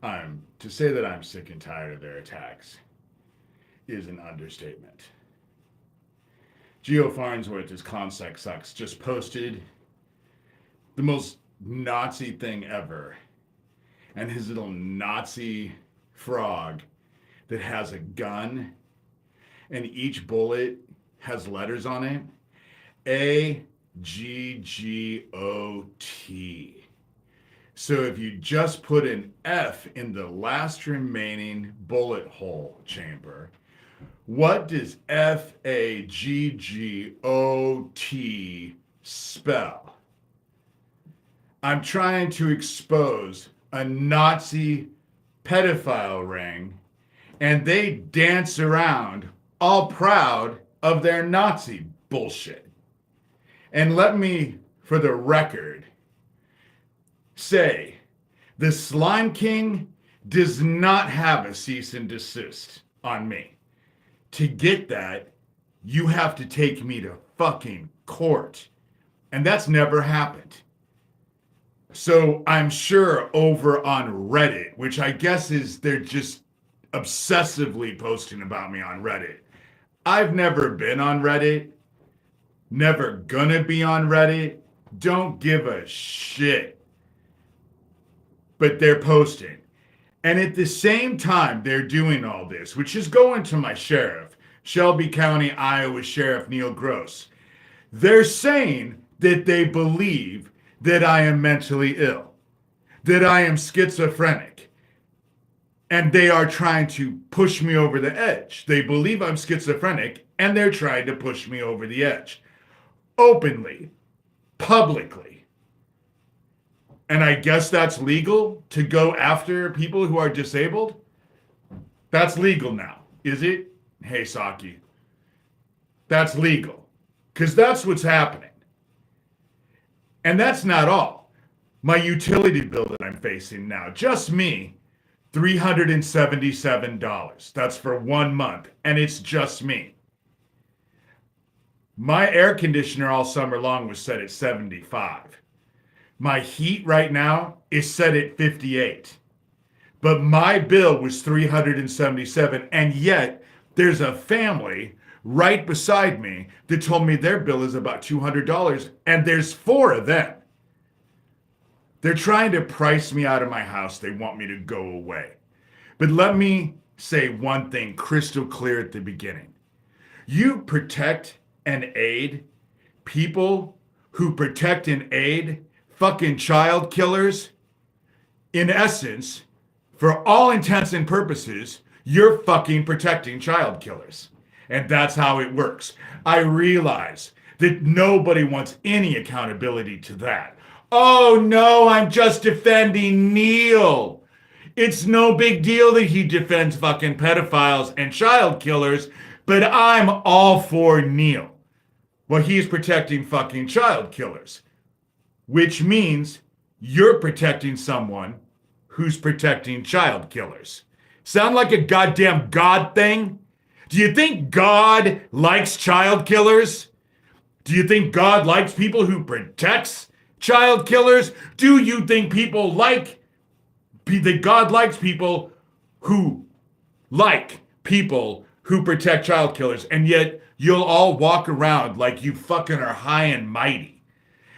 And to say that I'm sick and tired of their attacks is an understatement. Geo Farnsworth, his Consec sucks, just posted the most Nazi thing ever. And his little Nazi frog that has a gun, and each bullet has letters on it. AGGOT. So if you just put an F in the last remaining bullet hole chamber, what does FAGGOT spell? I'm trying to expose a Nazi pedophile ring, and they dance around all proud of their Nazi bullshit. And let me, for the record, say the Slime King does not have a cease and desist on me. To get that, you have to take me to fucking court. And that's never happened. So I'm sure over on Reddit, which I guess is they're just obsessively posting about me on Reddit. I've never been on Reddit. Never gonna be on Reddit. Don't give a shit. But they're posting. And at the same time they're doing all this, which is going to my sheriff, Shelby County, Iowa Sheriff Neil Gross. They're saying that they believe that I am mentally ill, that I am schizophrenic, and they are trying to push me over the edge. They believe I'm schizophrenic, and they're trying to push me over the edge. Openly, publicly. And I guess that's legal to go after people who are disabled? That's legal now, is it? Hey, Saki. That's legal. Because that's what's happening. And that's not all. My utility bill that I'm facing now, just me, $377. That's for 1 month. And it's just me. My air conditioner all summer long was set at 75. My heat right now is set at 58. But my bill was 377. And yet there's a family right beside me that told me their bill is about $200, and there's 4 of them. They're trying to price me out of my house. They want me to go away. But let me say one thing crystal clear at the beginning. You protect and aid people who protect and aid fucking child killers. In essence, for all intents and purposes, you're fucking protecting child killers. And that's how it works. I realize that nobody wants any accountability to that. Oh no, I'm just defending Neil. It's no big deal that he defends fucking pedophiles and child killers, but I'm all for Neil. Well, he's protecting fucking child killers, which means you're protecting someone who's protecting child killers. Sound like a goddamn God thing? Do you think God likes child killers? Do you think God likes people who protects child killers? Do you think that God likes people who like people who protect child killers? And yet you'll all walk around like you fucking are high and mighty,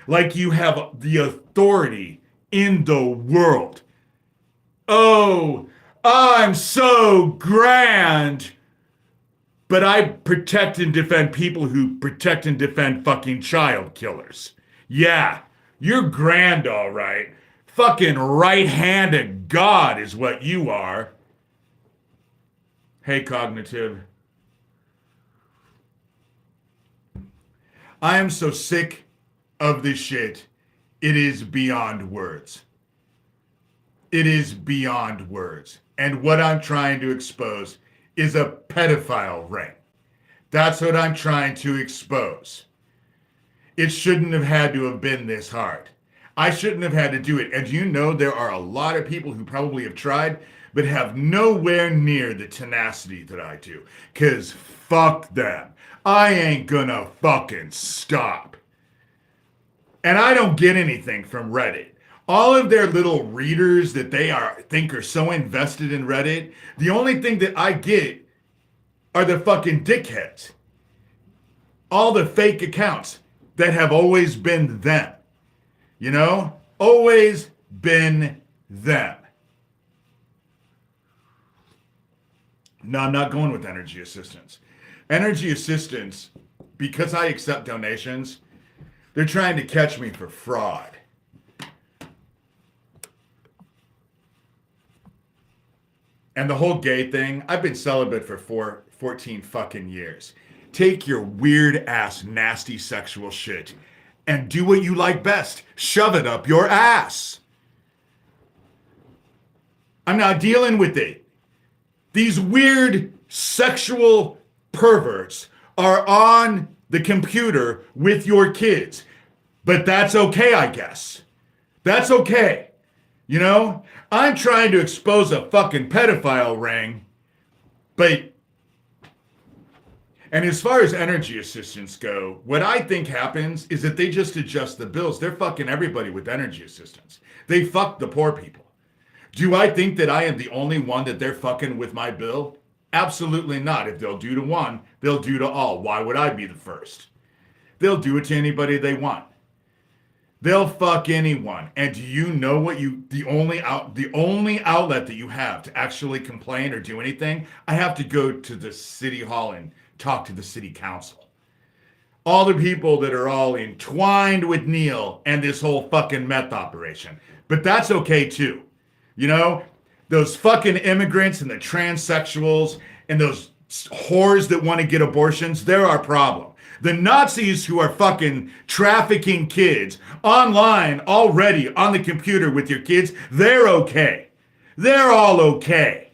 like you have the authority in the world. Oh, I'm so grand. But I protect and defend people who protect and defend fucking child killers. Yeah, you're grand, all right. Fucking right hand of God is what you are. Hey, Cognitive. I am so sick of this shit. It is beyond words. It is beyond words. And what I'm trying to expose is a pedophile ring. That's what I'm trying to expose. It shouldn't have had to have been this hard. I shouldn't have had to do it. And you know there are a lot of people who probably have tried, but have nowhere near the tenacity that I do. Because fuck them. I ain't gonna fucking stop. And I don't get anything from Reddit. All of their little readers that they think are so invested in Reddit, the only thing that I get are the fucking dickheads. All the fake accounts that have always been them. You know? Always been them. No, I'm not going with energy assistance. Energy assistance, because I accept donations, they're trying to catch me for fraud. And the whole gay thing, I've been celibate for 14 fucking years. Take your weird ass, nasty sexual shit and do what you like best. Shove it up your ass. I'm not dealing with it. These weird sexual perverts are on the computer with your kids. But that's okay, I guess. That's okay. You know, I'm trying to expose a fucking pedophile ring, but, and as far as energy assistance go, what I think happens is that they just adjust the bills. They're fucking everybody with energy assistance. They fuck the poor people. Do I think that I am the only one that they're fucking with my bill? Absolutely not. If they'll do to one, they'll do to all. Why would I be the first? They'll do it to anybody they want. They'll fuck anyone. And do you know what the only outlet that you have to actually complain or do anything? I have to go to the city hall and talk to the city council. All the people that are all entwined with Neil and this whole fucking meth operation. But that's okay too. You know, those fucking immigrants and the transsexuals and those whores that want to get abortions, they're our problem. The Nazis who are fucking trafficking kids online already on the computer with your kids, they're okay. They're all okay.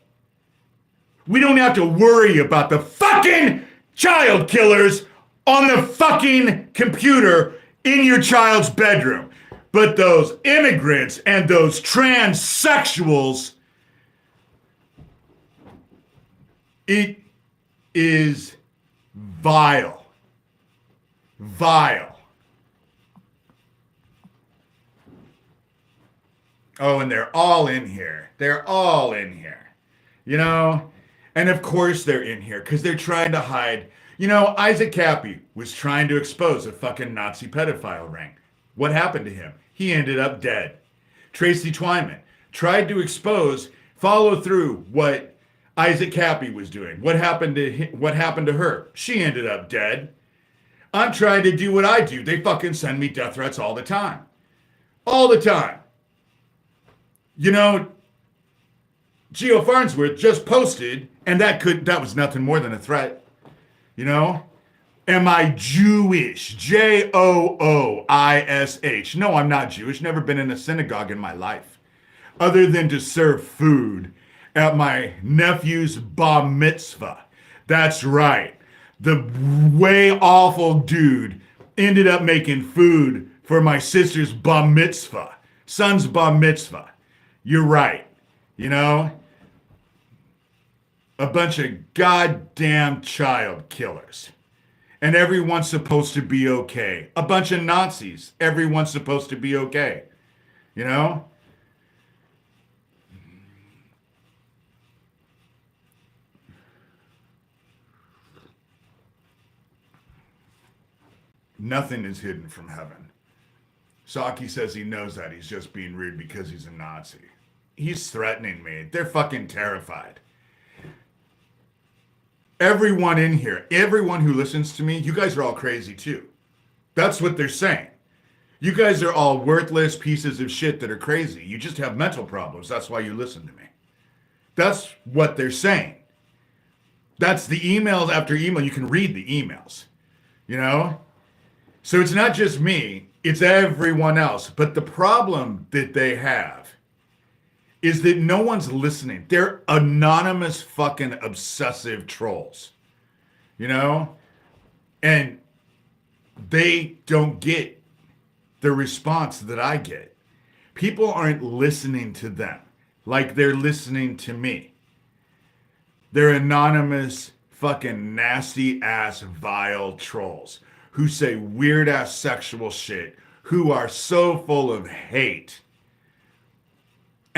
We don't have to worry about the fucking child killers on the fucking computer in your child's bedroom. But those immigrants and those transsexuals, it is vile. Vile. Oh, and they're all in here. They're all in here. You know? And of course they're in here because they're trying to hide. You know, Isaac Cappy was trying to expose a fucking Nazi pedophile ring. What happened to him? He ended up dead. Tracy Twyman tried to follow through what Isaac Cappy was doing. What happened to her? She ended up dead. I'm trying to do what I do. They fucking send me death threats all the time. All the time. You know, Geo Farnsworth just posted, and that was nothing more than a threat. You know? Am I Jewish? Jooish. No, I'm not Jewish. Never been in a synagogue in my life. Other than to serve food at my nephew's bar mitzvah. That's right. The way awful dude ended up making food for my sister's bar mitzvah. Son's bar mitzvah. You're right. You know? A bunch of goddamn child killers. And everyone's supposed to be okay. A bunch of Nazis. Everyone's supposed to be okay. You know? Nothing is hidden from heaven. Saki says he knows that. He's just being rude because he's a Nazi. He's threatening me. They're fucking terrified. Everyone in here, everyone who listens to me, you guys are all crazy too. That's what they're saying. You guys are all worthless pieces of shit that are crazy. You just have mental problems. That's why you listen to me. That's what they're saying. That's the emails after email. You can read the emails. You know? So it's not just me, it's everyone else. But the problem that they have is that no one's listening. They're anonymous fucking obsessive trolls. You know? And they don't get the response that I get. People aren't listening to them like they're listening to me. They're anonymous fucking nasty ass vile trolls who say weird ass sexual shit, who are so full of hate.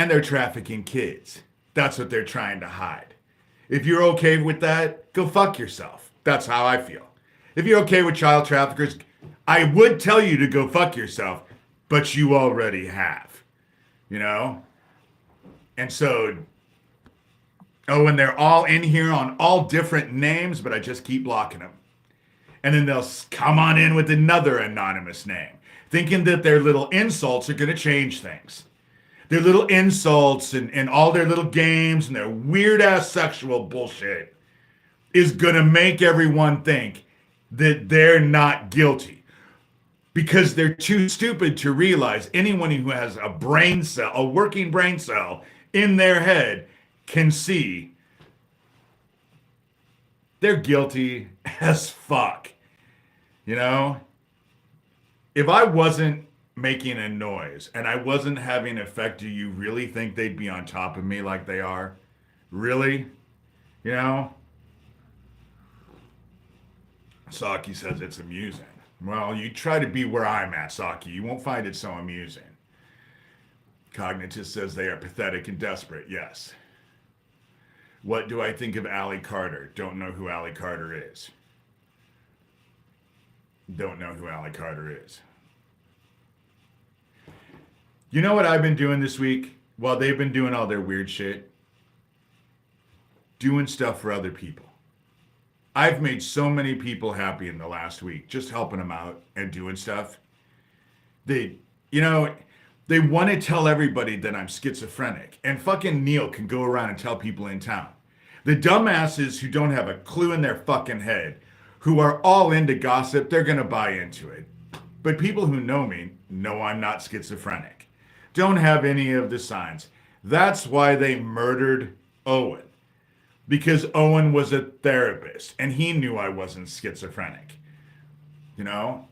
and they're trafficking kids. That's what they're trying to hide. If you're okay with that, go fuck yourself. That's how I feel. If you're okay with child traffickers, I would tell you to go fuck yourself, but you already have, you know? And so, oh, and they're all in here on all different names, but I just keep blocking them. And then they'll come on in with another anonymous name, thinking that their little insults are going to change things. Their little insults and all their little games and their weird ass sexual bullshit is going to make everyone think that they're not guilty, because they're too stupid to realize anyone who has a brain cell, a working brain cell in their head, can see they're guilty as fuck. You know, if I wasn't making a noise and I wasn't having an effect, do you really think they'd be on top of me like they are? Really? You know? Saki says it's amusing. Well, you try to be where I'm at, Saki. You won't find it so amusing. Cognitus says they are pathetic and desperate. Yes. What do I think of Allie Carter? Don't know who Allie Carter is. Don't know who Allie Carter is. You know what I've been doing this week while they've been doing all their weird shit? Doing stuff for other people. I've made so many people happy in the last week, just helping them out and doing stuff. They want to tell everybody that I'm schizophrenic, and fucking Neil can go around and tell people in town. The dumbasses who don't have a clue in their fucking head, who are all into gossip, they're going to buy into it. But people who know me know I'm not schizophrenic. Don't have any of the signs. That's why they murdered Owen. Because Owen was a therapist and he knew I wasn't schizophrenic. You know?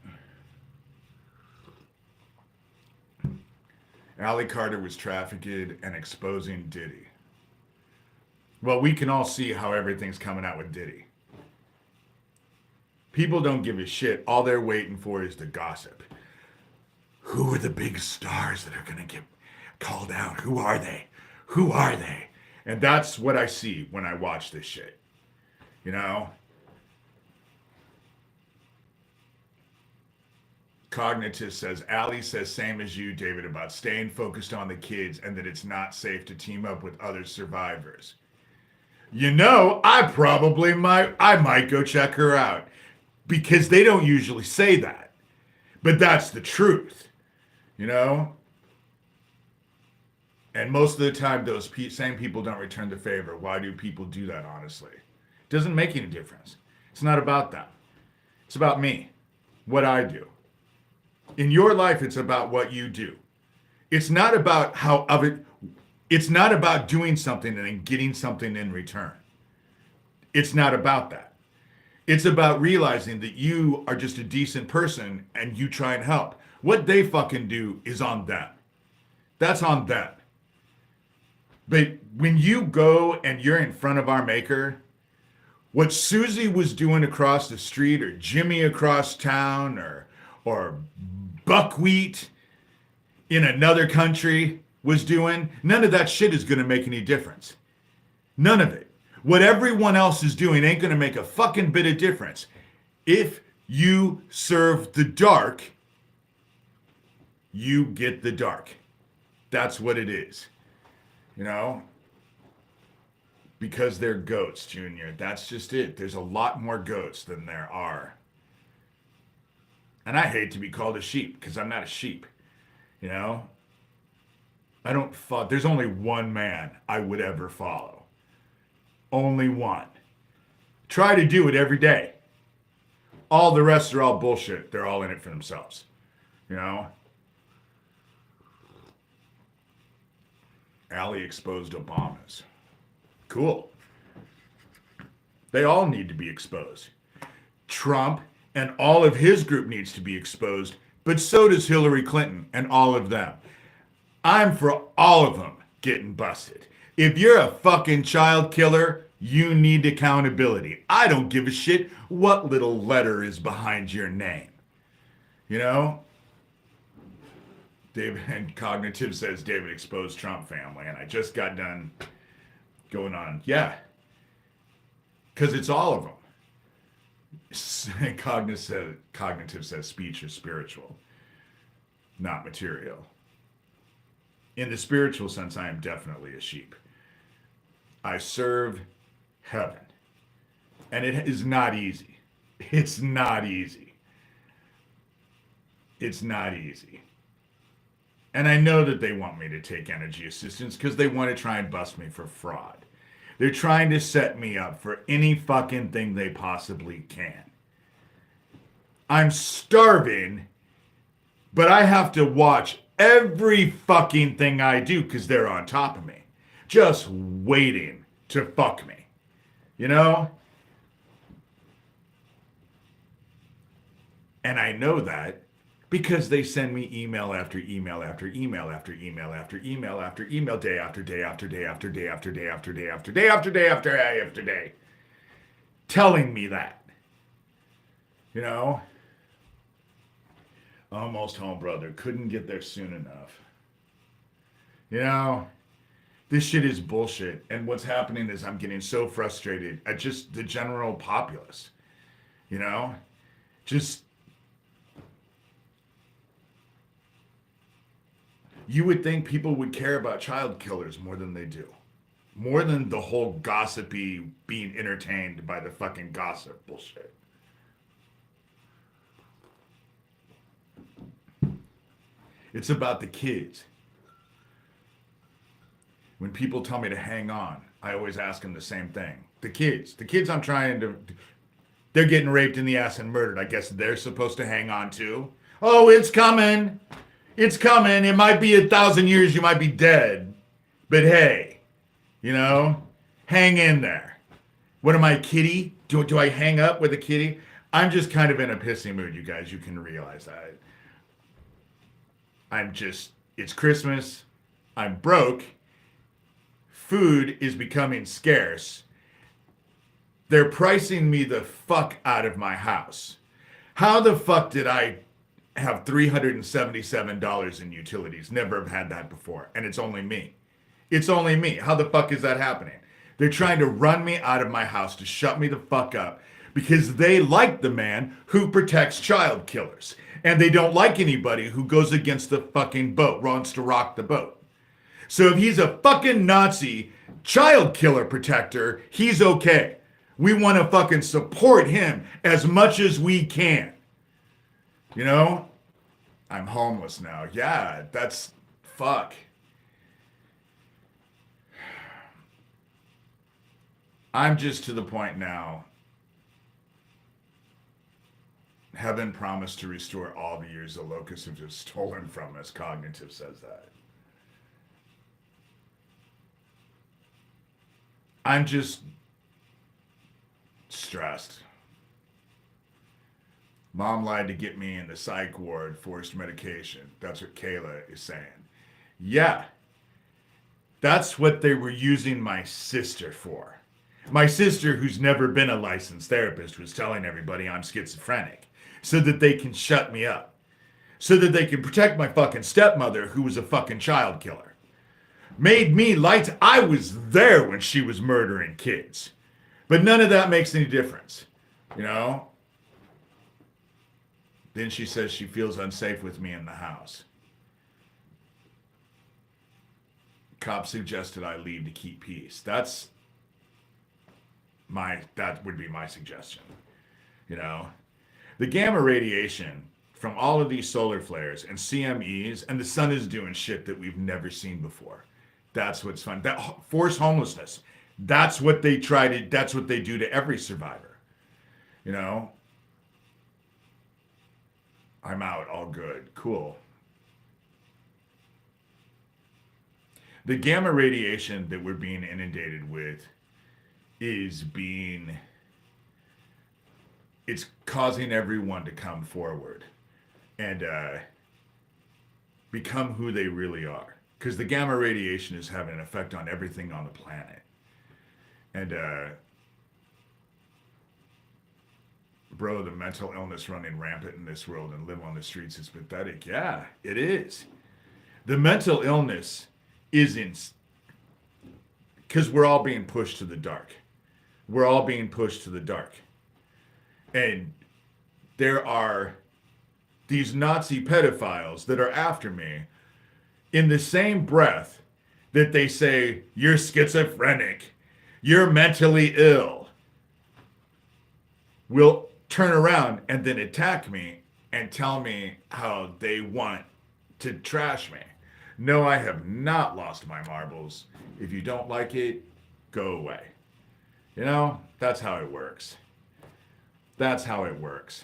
Allie Carter was trafficked and exposing Diddy. Well, we can all see how everything's coming out with Diddy. People don't give a shit. All they're waiting for is the gossip. Who are the big stars that are going to get called out? Who are they? Who are they? And that's what I see when I watch this shit. You know? Cognitus says, Allie says same as you, David, about staying focused on the kids and that it's not safe to team up with other survivors. You know, I might go check her out, because they don't usually say that. But that's the truth, you know? And most of the time, those same people don't return the favor. Why do people do that, honestly? It doesn't make any difference. It's not about them. It's about me, what I do. In your life, it's about what you do. It's not about it's not about doing something and then getting something in return. It's not about that. It's about realizing that you are just a decent person and you try and help. What they fucking do is on them. That's on them. But when you go and you're in front of our maker, what Susie was doing across the street, or Jimmy across town, or Buckwheat in another country was doing, none of that shit is going to make any difference. None of it. What everyone else is doing ain't going to make a fucking bit of difference. If you serve the dark, you get the dark. That's what it is. You know? Because they're goats, Junior. That's just it. There's a lot more goats than there are. And I hate to be called a sheep, because I'm not a sheep. You know? There's only one man I would ever follow. Only one. Try to do it every day. All the rest are all bullshit. They're all in it for themselves. You know? Allie exposed Obamas. Cool. They all need to be exposed. Trump and all of his group needs to be exposed, but so does Hillary Clinton and all of them. I'm for all of them getting busted. If you're a fucking child killer, you need accountability. I don't give a shit what little letter is behind your name. You know? David and Cognitive says David exposed Trump family, and I just got done going on. Yeah, because it's all of them. Cognitive says speech is spiritual, not material. In the spiritual sense, I am definitely a sheep. I serve heaven. And it is not easy. It's not easy. It's not easy. And I know that they want me to take energy assistance because they want to try and bust me for fraud. They're trying to set me up for any fucking thing they possibly can. I'm starving, but I have to watch every fucking thing I do because they're on top of me, just waiting to fuck me. You know? And I know that because they send me email after email after email after email after email after email, day after day after day after day after day after day after day after day after day after day, telling me that. You know? Almost home, brother. Couldn't get there soon enough. You know, this shit is bullshit. And what's happening is I'm getting so frustrated at just the general populace. You know? Just, you would think people would care about child killers more than they do. More than the whole gossipy being entertained by the fucking gossip bullshit. It's about the kids. When people tell me to hang on, I always ask them the same thing. The kids I'm trying to, they're getting raped in the ass and murdered. I guess they're supposed to hang on too. Oh, it's coming. It's coming. It might be 1,000 years. You might be dead. But hey, you know, hang in there. What am I, a kitty? Do I hang up with a kitty? I'm just kind of in a pissy mood, you guys. You can realize that. It's Christmas. I'm broke. Food is becoming scarce. They're pricing me the fuck out of my house. How the fuck did I have $377 in utilities? Never have had that before. And it's only me. It's only me. How the fuck is that happening? They're trying to run me out of my house to shut me the fuck up because they like the man who protects child killers. And they don't like anybody who goes against the fucking boat, wants to rock the boat. So if he's a fucking Nazi child killer protector, he's okay. We want to fucking support him as much as we can. You know? I'm homeless now. Yeah, that's fuck. I'm just to the point now. Heaven promised to restore all the years the locusts have just stolen from us. Cognitive says that. I'm just stressed. Mom lied to get me in the psych ward, forced medication. That's what Kayla is saying. Yeah, that's what they were using my sister for. My sister, who's never been a licensed therapist, was telling everybody I'm schizophrenic so that they can shut me up. So that they can protect my fucking stepmother, who was a fucking child killer. Made me light. I was there when she was murdering kids. But none of that makes any difference. You know? Then she says she feels unsafe with me in the house. Cops suggested I leave to keep peace. That would be my suggestion. You know? The gamma radiation from all of these solar flares and CMEs, and the sun is doing shit that we've never seen before. That's what's fun. That forced homelessness. That's what they that's what they do to every survivor. You know? I'm out, all good. Cool. The gamma radiation that we're being inundated with it's causing everyone to come forward and become who they really are. Because the gamma radiation is having an effect on everything on the planet. And, bro, the mental illness running rampant in this world and live on the streets is pathetic. Yeah, it is. The mental illness is in, because we're all being pushed to the dark. We're all being pushed to the dark. And there are these Nazi pedophiles that are after me in the same breath that they say, you're schizophrenic, you're mentally ill, will turn around and then attack me and tell me how they want to trash me. No, I have not lost my marbles. If you don't like it, go away. You know, that's how it works. That's how it works.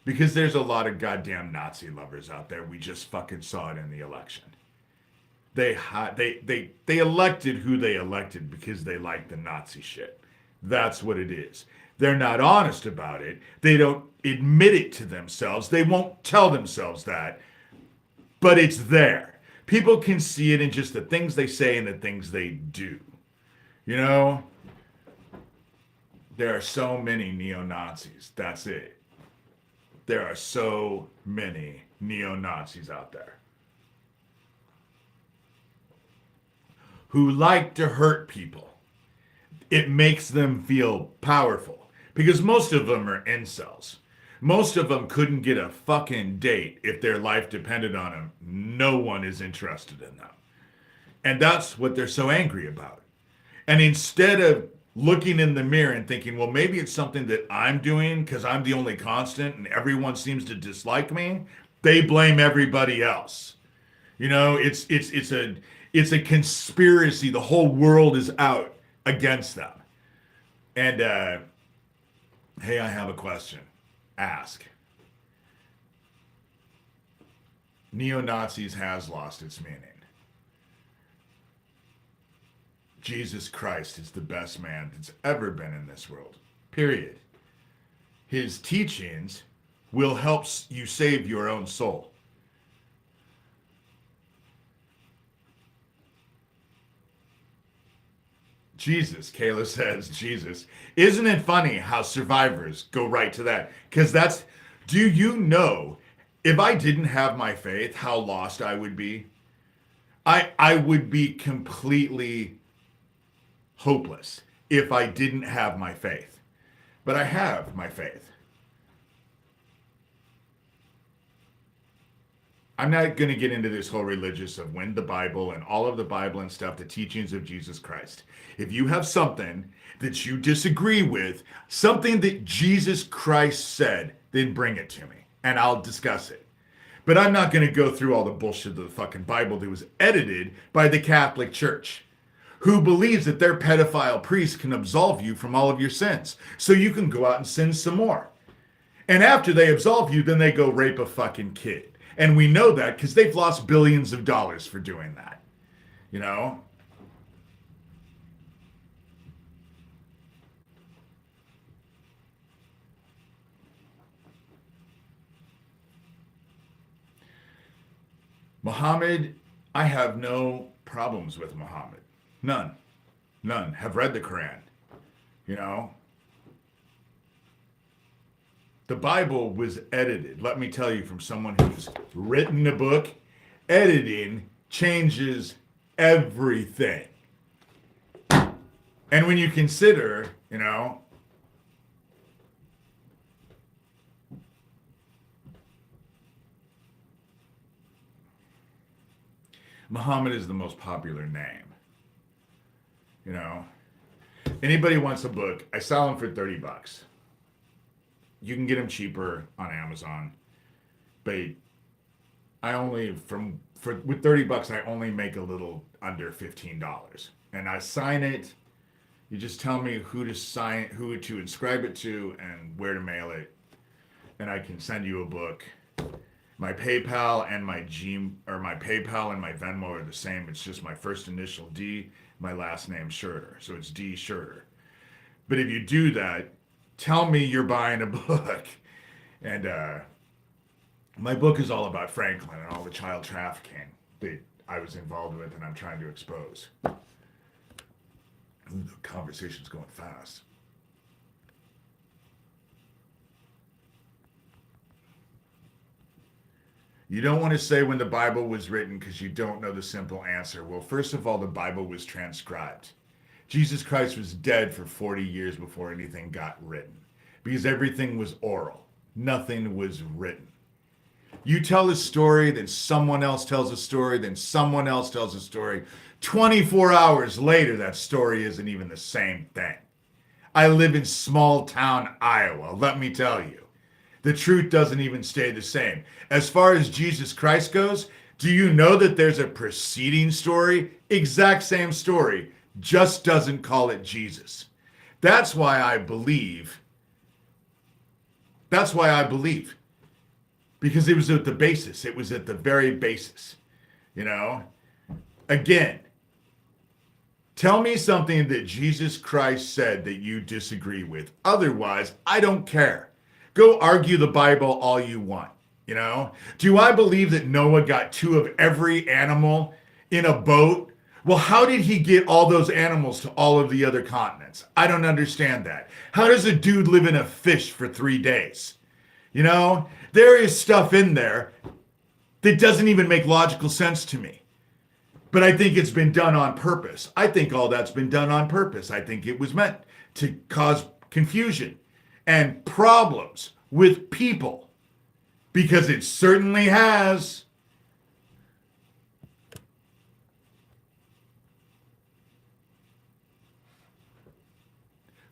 Because there's a lot of goddamn Nazi lovers out there. We just fucking saw it in the election. They elected who they elected because they like the Nazi shit. That's what it is. They're not honest about it. They don't admit it to themselves. They won't tell themselves that. But it's there. People can see it in just the things they say and the things they do. You know? There are so many neo-Nazis. That's it. There are so many neo-Nazis out there who like to hurt people. It makes them feel powerful because most of them are incels. Most of them couldn't get a fucking date if their life depended on them. No one is interested in them. And that's what they're so angry about. And instead of looking in the mirror and thinking, well, maybe it's something that I'm doing because I'm the only constant and everyone seems to dislike me, they blame everybody else. You know, it's a conspiracy. The whole world is out against them. And hey, I have a question. Ask. Neo-Nazis has lost its meaning. Jesus Christ is the best man that's ever been in this world. Period. His teachings will help you save your own soul. Jesus, Kayla says, Jesus. Isn't it funny how survivors go right to that? Because that's, do you know, if I didn't have my faith, how lost I would be? I would be completely hopeless if I didn't have my faith. But I have my faith. I'm not going to get into this whole religious of when the Bible and all of the Bible and stuff, the teachings of Jesus Christ. If you have something that you disagree with, something that Jesus Christ said, then bring it to me and I'll discuss it. But I'm not going to go through all the bullshit of the fucking Bible that was edited by the Catholic Church, who believes that their pedophile priest can absolve you from all of your sins. So you can go out and sin some more. And after they absolve you, then they go rape a fucking kid. And we know that because they've lost billions of dollars for doing that. You know? Muhammad, I have no problems with Muhammad. None. None. Have read the Quran. You know? The Bible was edited. Let me tell you, from someone who's written a book, editing changes everything. And when you consider, you know, Muhammad is the most popular name. You know, anybody wants a book, I sell them for $30. You can get them cheaper on Amazon, but I only with $30 I only make a little under $15, and I sign it. You just tell me who to inscribe it to, and where to mail it, and I can send you a book. My PayPal and my PayPal and my Venmo are the same. It's just my first initial D, my last name Shurter, so it's D Shurter. But if you do that, tell me you're buying a book. And my book is all about Franklin and all the child trafficking that I was involved with and I'm trying to expose. Ooh, the conversation's going fast. You don't want to say when the Bible was written because you don't know the simple answer. Well, first of all, the Bible was transcribed. Jesus Christ was dead for 40 years before anything got written because everything was oral. Nothing was written. You tell a story, then someone else tells a story, then someone else tells a story. 24 hours later, that story isn't even the same thing. I live in small town Iowa, let me tell you. The truth doesn't even stay the same. As far as Jesus Christ goes, do you know that there's a preceding story? Exact same story, just doesn't call it Jesus. That's why I believe. That's why I believe. Because it was at the basis. It was at the very basis. You know? Again, tell me something that Jesus Christ said that you disagree with. Otherwise, I don't care. Go argue the Bible all you want, you know? Do I believe that Noah got 2 of every animal in a boat? Well, how did he get all those animals to all of the other continents? I don't understand that. How does a dude live in a fish for 3 days? You know, there is stuff in there that doesn't even make logical sense to me. But I think it's been done on purpose. I think all that's been done on purpose. I think it was meant to cause confusion and problems with people, because it certainly has.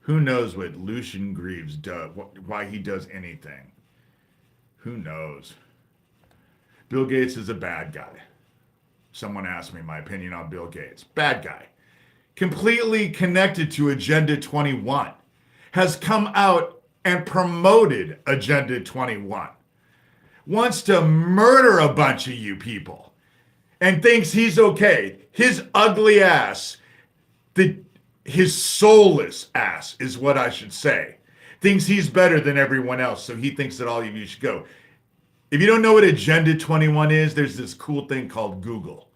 Who knows what Lucian Greaves does, why he does anything? Who knows? Bill Gates is a bad guy. Someone asked me my opinion on Bill Gates. Bad guy. Completely connected to Agenda 21. Has come out and promoted Agenda 21. Wants to murder a bunch of you people. And thinks he's okay. His ugly ass, his soulless ass is what I should say, thinks he's better than everyone else. So he thinks that all of you should go. If you don't know what Agenda 21 is, there's this cool thing called Google.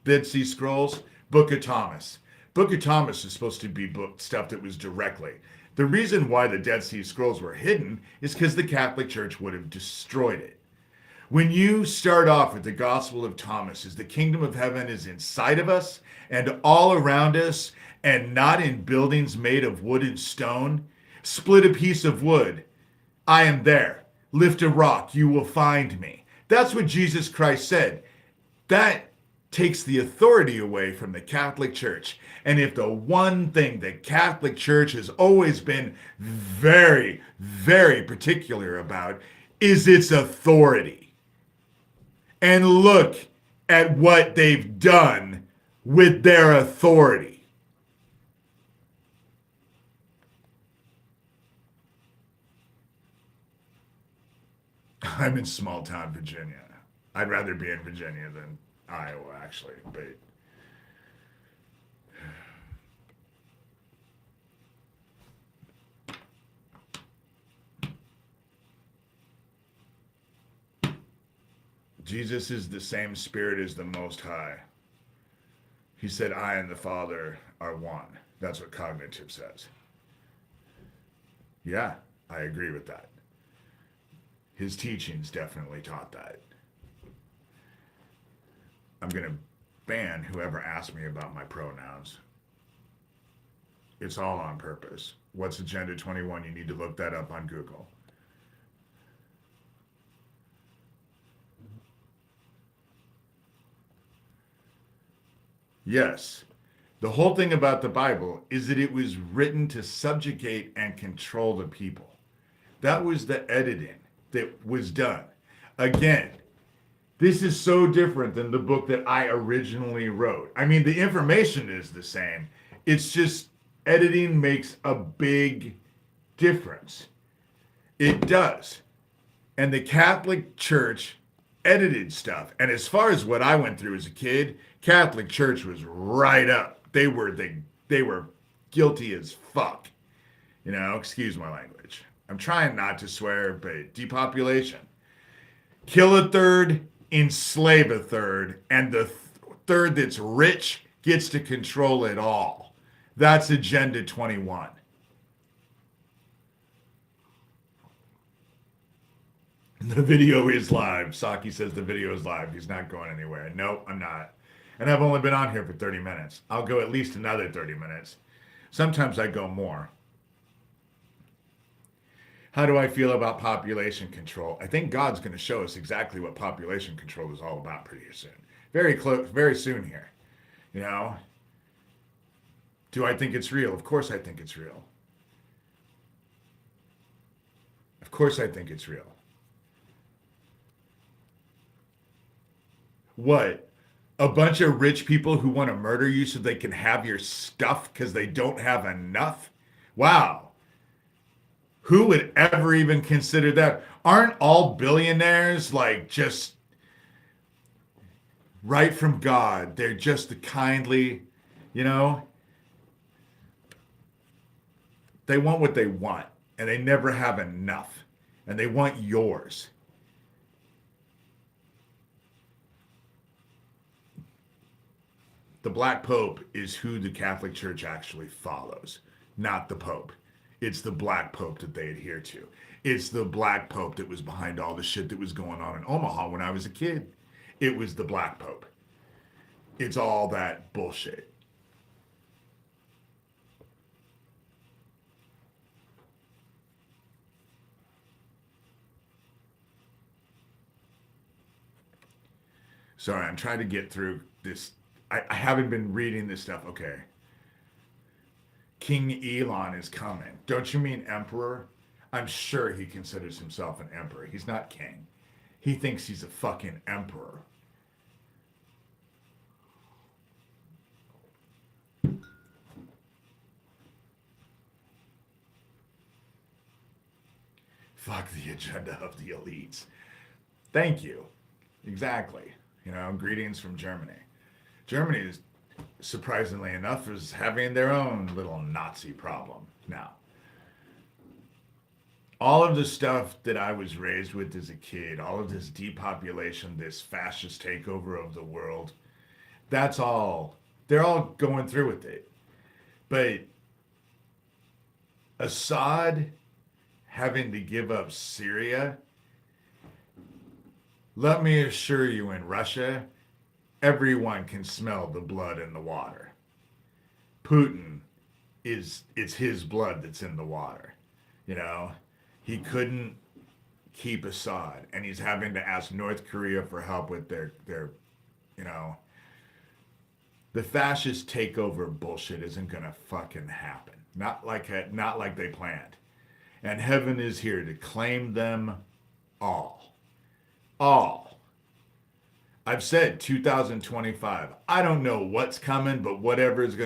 Dead Sea Scrolls, Book of Thomas. Book of Thomas is supposed to be stuff that was directly. The reason why the Dead Sea Scrolls were hidden is because the Catholic Church would have destroyed it. When you start off with the Gospel of Thomas, is the kingdom of heaven is inside of us and all around us and not in buildings made of wood and stone. Split a piece of wood, I am there. Lift a rock, you will find me. That's what Jesus Christ said. That takes the authority away from the Catholic Church. And if the one thing the Catholic Church has always been very, very particular about is its authority. And look at what they've done with their authority. I'm in small town Virginia. I'd rather be in Virginia than Iowa, actually, but Jesus is the same spirit as the Most High. He said, I and the Father are one. That's what cognitive says. Yeah, I agree with that. His teachings definitely taught that. I'm going to ban whoever asks me about my pronouns. It's all on purpose. What's Agenda 21? You need to look that up on Google. Yes. The whole thing about the Bible is that it was written to subjugate and control the people. That was the editing that was done. Again, this is so different than the book that I originally wrote. I mean, the information is the same. It's just editing makes a big difference. It does. And the Catholic Church edited stuff. And as far as what I went through as a kid, Catholic Church was right up. They were guilty as fuck. You know, excuse my language. I'm trying not to swear, but depopulation. Kill a third, enslave a third, and the third that's rich gets to control it all. That's Agenda 21. The video is live. Saki says the video is live. He's not going anywhere. Nope, I'm not. And I've only been on here for 30 minutes. I'll go at least another 30 minutes. Sometimes I go more. How do I feel about population control? I think God's going to show us exactly what population control is all about pretty soon. Very close, very soon here. You know? Do I think it's real? Of course I think it's real. Of course I think it's real. What? A bunch of rich people who want to murder you so they can have your stuff because they don't have enough? Wow. Who would ever even consider that? Aren't all billionaires like just right from God? They're just the kindly, you know? They want what they want and they never have enough and they want yours. The Black Pope is who the Catholic Church actually follows, not the Pope. It's the Black Pope that they adhere to. It's the Black Pope that was behind all the shit that was going on in Omaha when I was a kid. It was the Black Pope. It's all that bullshit. Sorry, I'm trying to get through this. I haven't been reading this stuff. Okay. King Elon is coming. Don't you mean emperor? I'm sure he considers himself an emperor. He's not king. He thinks he's a fucking emperor. Fuck the agenda of the elites. Thank you. Exactly. You know, greetings from Germany. Germany is, surprisingly enough, is having their own little Nazi problem now. All of the stuff that I was raised with as a kid, all of this depopulation, this fascist takeover of the world, that's all, they're all going through with it. But Assad having to give up Syria, let me assure you, in Russia, everyone can smell the blood in the water. Putin it's his blood that's in the water. You know, he couldn't keep Assad, and he's having to ask North Korea for help with their you know, the fascist takeover bullshit isn't gonna fucking happen. Not like they planned. And heaven is here to claim them all. All. I've said 2025. I don't know what's coming, but whatever's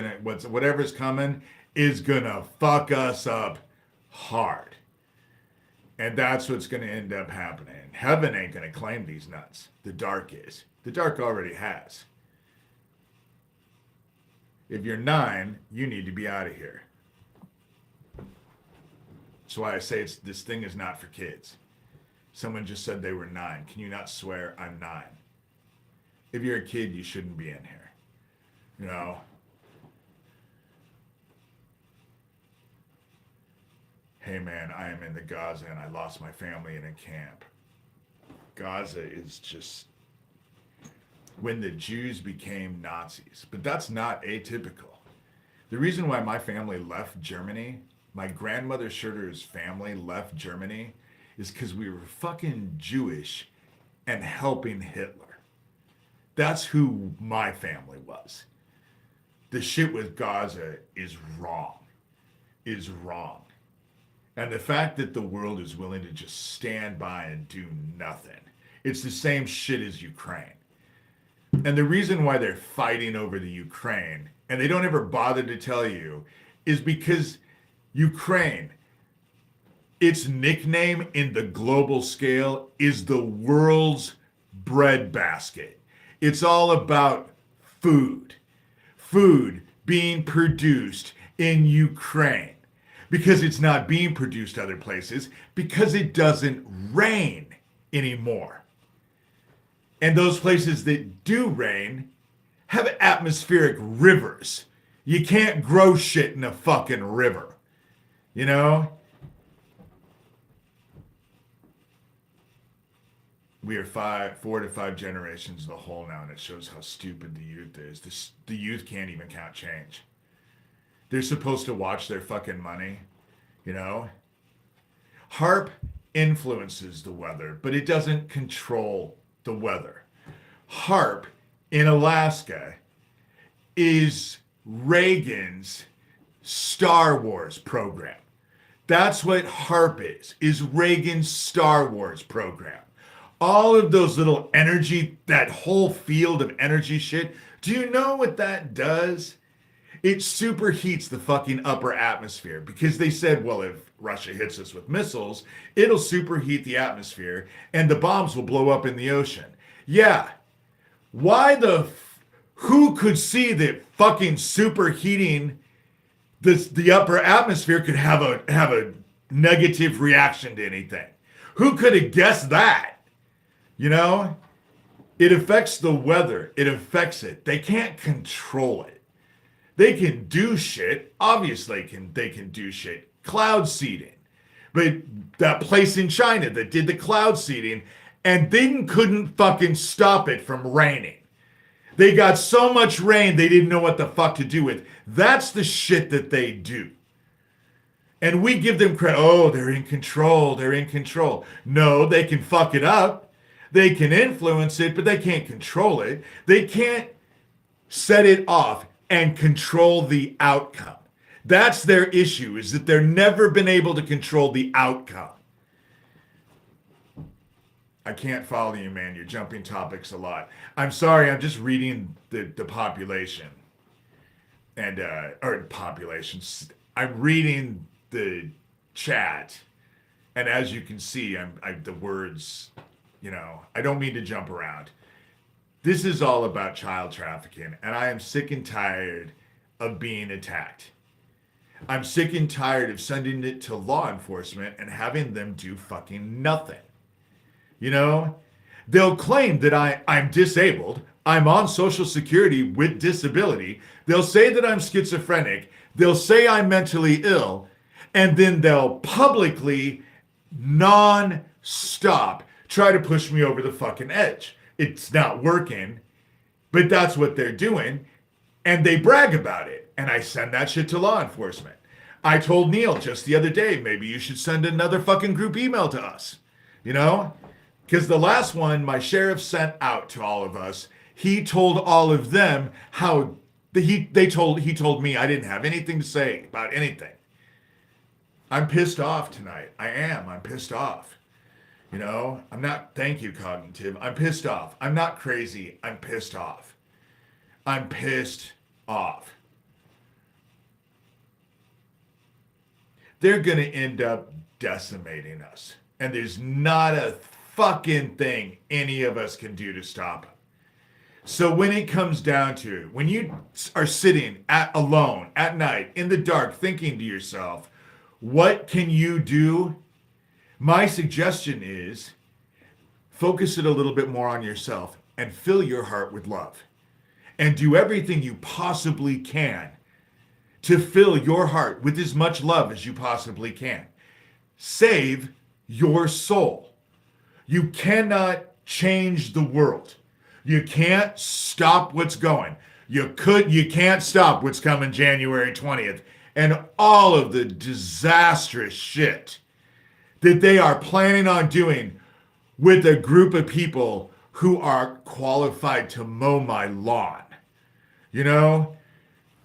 coming is gonna fuck us up hard. And that's what's gonna end up happening. Heaven ain't gonna claim these nuts. The dark is. The dark already has. If you're 9, you need to be out of here. That's why I say this thing is not for kids. Someone just said they were 9. Can you not swear I'm 9? If you're a kid, you shouldn't be in here. You know? Hey man, I am in the Gaza and I lost my family in a camp. Gaza is just when the Jews became Nazis. But that's not atypical. The reason why my family left Germany, my grandmother Shurter's family left Germany, is because we were fucking Jewish and helping Hitler. That's who my family was. The shit with Gaza is wrong. Is wrong. And the fact that the world is willing to just stand by and do nothing. It's the same shit as Ukraine. And the reason why they're fighting over the Ukraine, and they don't ever bother to tell you, is because Ukraine, its nickname in the global scale is the world's breadbasket. It's all about food. Food being produced in Ukraine. Because it's not being produced other places, because it doesn't rain anymore. And those places that do rain have atmospheric rivers. You can't grow shit in a fucking river. You know? We are 4 to 5 generations in the hole now, and it shows how stupid the youth is. The youth can't even count change. They're supposed to watch their fucking money, you know? HARP influences the weather, but it doesn't control the weather. HARP in Alaska is Reagan's Star Wars program. That's what HARP is Reagan's Star Wars program. All of those little energy, that whole field of energy shit, do you know what that does? It superheats the fucking upper atmosphere because they said, well, if Russia hits us with missiles, it'll superheat the atmosphere and the bombs will blow up in the ocean. Yeah. Who could see that fucking superheating the upper atmosphere could have a negative reaction to anything? Who could have guessed that? You know, it affects the weather. It affects it. They can't control it. They can do shit. Obviously, they can do shit. Cloud seeding. But that place in China that did the cloud seeding and then couldn't fucking stop it from raining. They got so much rain they didn't know what the fuck to do with. That's the shit that they do. And we give them credit. Oh, they're in control. They're in control. No, they can fuck it up. They can influence it, but they can't control it. They can't set it off and control the outcome. That's their issue, is that they've never been able to control the outcome. I can't follow you, man. You're jumping topics a lot. I'm sorry. I'm just reading the population and or populations. I'm reading the chat, and as you can see, the words. You know, I don't mean to jump around. This is all about child trafficking, and I am sick and tired of being attacked. I'm sick and tired of sending it to law enforcement and having them do fucking nothing. You know, they'll claim that I'm disabled. I'm on Social Security with disability. They'll say that I'm schizophrenic. They'll say I'm mentally ill. And then they'll publicly, non-stop, try to push me over the fucking edge. It's not working, but that's what they're doing. And they brag about it. And I send that shit to law enforcement. I told Neil just the other day, maybe you should send another fucking group email to us. You know? Because the last one my sheriff sent out to all of us, he told all of them how he told me I didn't have anything to say about anything. I'm pissed off tonight. I'm pissed off. You know, I'm not, thank you, Cognitive. I'm pissed off. I'm not crazy. I'm pissed off. I'm pissed off. They're going to end up decimating us. And there's not a fucking thing any of us can do to stop it. So when it comes down to it, when you are sitting alone at night in the dark thinking to yourself, what can you do? My suggestion is focus it a little bit more on yourself and fill your heart with love and do everything you possibly can to fill your heart with as much love as you possibly can. Save your soul. You cannot change the world. You can't stop what's going. You can't stop what's coming January 20th and all of the disastrous shit that they are planning on doing with a group of people who are qualified to mow my lawn, you know?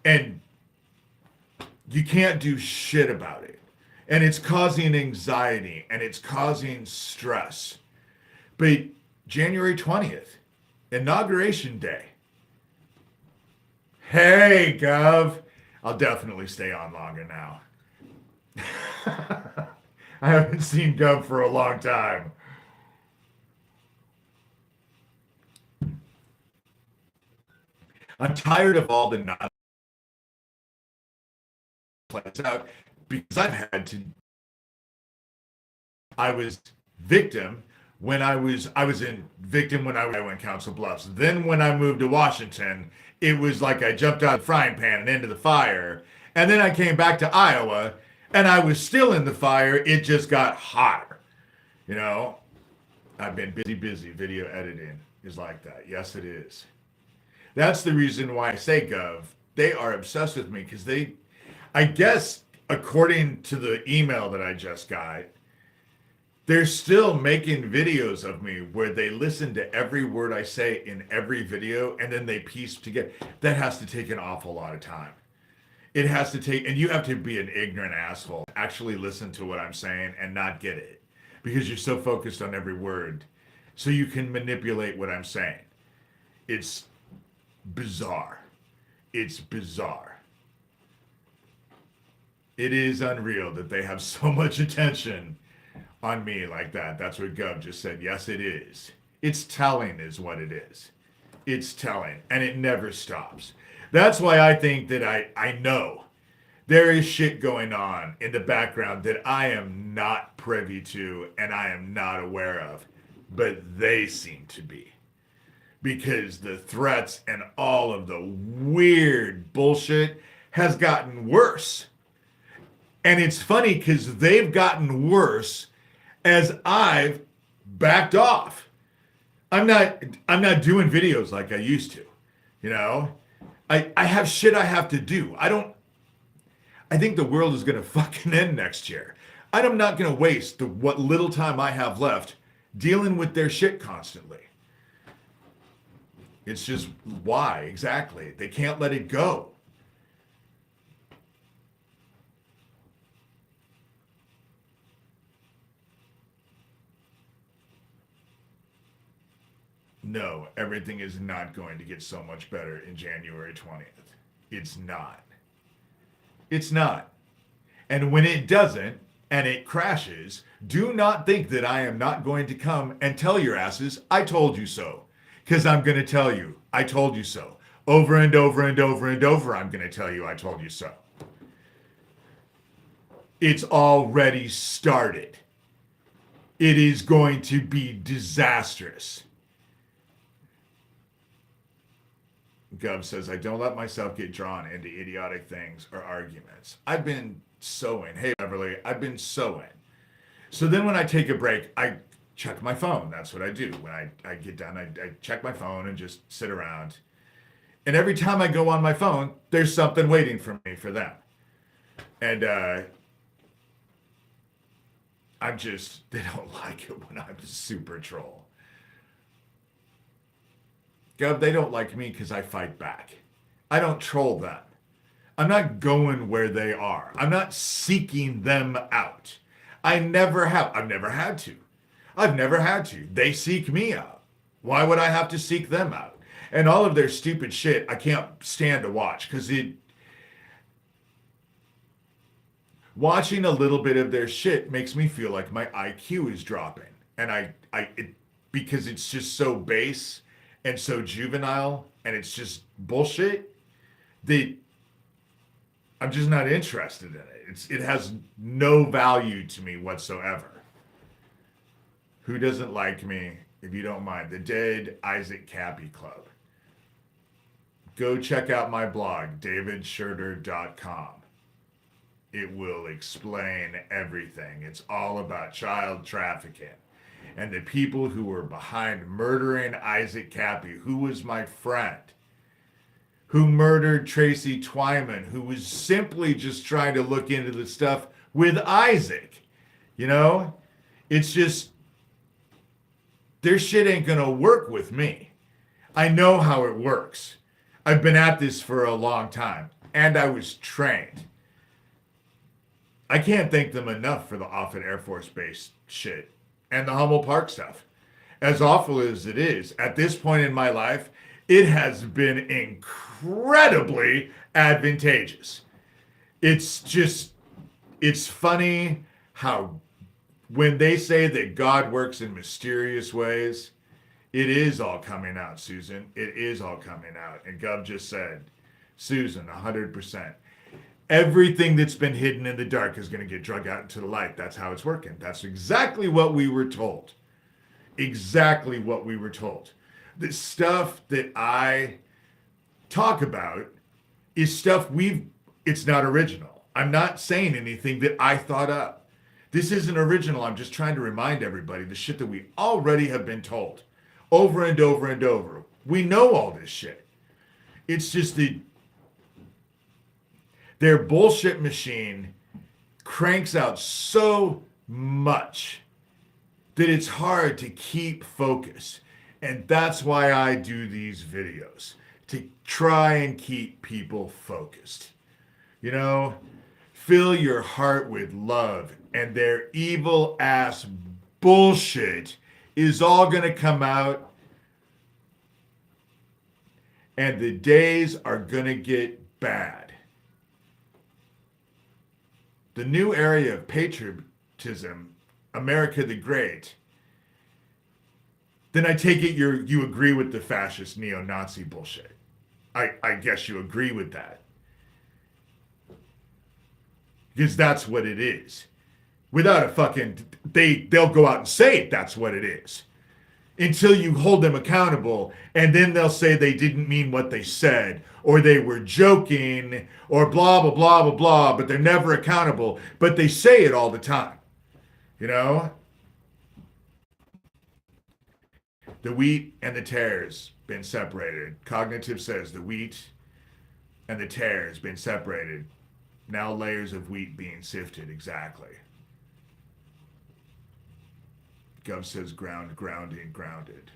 And you can't do shit about it. And it's causing anxiety and it's causing stress. But January 20th, Inauguration Day. Hey, Gov. I'll definitely stay on longer now. I haven't seen Gov for a long time. I'm tired of all the nonsense plays out because I was victim when I was in victim when I went Council Bluffs. Then when I moved to Washington, it was like I jumped out of the frying pan and into the fire. And then I came back to Iowa and I was still in the fire. It just got hotter, you know. I've been busy. Video editing is like that. Yes, it is. That's the reason why I say, Gov, they are obsessed with me because I guess, according to the email that I just got, they're still making videos of me where they listen to every word I say in every video and then they piece together. That has to take an awful lot of time. It has to take, and you have to be an ignorant asshole to actually listen to what I'm saying and not get it because you're so focused on every word. So you can manipulate what I'm saying. It's bizarre. It's bizarre. It is unreal that they have so much attention on me like that. That's what Gov just said. Yes, it is. It's telling is what it is. It's telling, and it never stops. That's why I think that I know there is shit going on in the background that I am not privy to and I am not aware of, but they seem to be. Because the threats and all of the weird bullshit has gotten worse. And it's funny because they've gotten worse as I've backed off. I'm not doing videos like I used to. You know? I have shit I have to do. I think the world is gonna fucking end next year. I'm not gonna waste what little time I have left dealing with their shit constantly. It's just why exactly. They can't let it go. No, everything is not going to get so much better in January 20th. It's not. It's not. And when it doesn't, and it crashes, do not think that I am not going to come and tell your asses, I told you so. Because I'm going to tell you, I told you so. Over and over and over and over, I'm going to tell you, I told you so. It's already started. It is going to be disastrous. Gov says, I don't let myself get drawn into idiotic things or arguments. I've been sowing. Hey, Beverly, I've been sowing. So then when I take a break, I check my phone. That's what I do. When I get done, I check my phone and just sit around. And every time I go on my phone, there's something waiting for me for them. And they don't like it when I'm super troll. Gov, they don't like me because I fight back. I don't troll them. I'm not going where they are. I'm not seeking them out. I never have. I've never had to. I've never had to. They seek me out. Why would I have to seek them out? And all of their stupid shit, I can't stand to watch because watching a little bit of their shit makes me feel like my IQ is dropping. And because it's just so base and so juvenile and it's just bullshit that I'm just not interested in it. It has no value to me whatsoever. Who doesn't like me, if you don't mind? The Dead Isaac Cappy Club. Go check out my blog, davidshurter.com. It will explain everything. It's all about child trafficking and the people who were behind murdering Isaac Cappy, who was my friend, who murdered Tracy Twyman, who was simply just trying to look into the stuff with Isaac. You know? It's just, their shit ain't gonna work with me. I know how it works. I've been at this for a long time, and I was trained. I can't thank them enough for the Offutt Air Force Base shit and the Hummel Park stuff. As awful as it is, at this point in my life, it has been incredibly advantageous. It's funny how when they say that God works in mysterious ways, it is all coming out, Susan. It is all coming out. And Gov just said, Susan, 100%. Everything that's been hidden in the dark is going to get drug out into the light. That's how it's working. That's exactly what we were told. Exactly what we were told. The stuff that I talk about is stuff it's not original. I'm not saying anything that I thought up. This isn't original. I'm just trying to remind everybody the shit that we already have been told over and over and over. We know all this shit. It's just their bullshit machine cranks out so much that it's hard to keep focus. And that's why I do these videos, to try and keep people focused. You know, fill your heart with love, and their evil ass bullshit is all going to come out, and the days are going to get bad. The new area of patriotism, America the Great, then I take it you agree with the fascist neo-Nazi bullshit. I guess you agree with that. Because that's what it is. Without a fucking, they'll go out and say that's what it is. Until you hold them accountable, and then they'll say they didn't mean what they said, or they were joking, or blah, blah, blah, blah, blah, but they're never accountable. But they say it all the time. You know? The wheat and the tares been separated. Cognitive says the wheat and the tares been separated. Now layers of wheat being sifted. Exactly. Gov says grounded.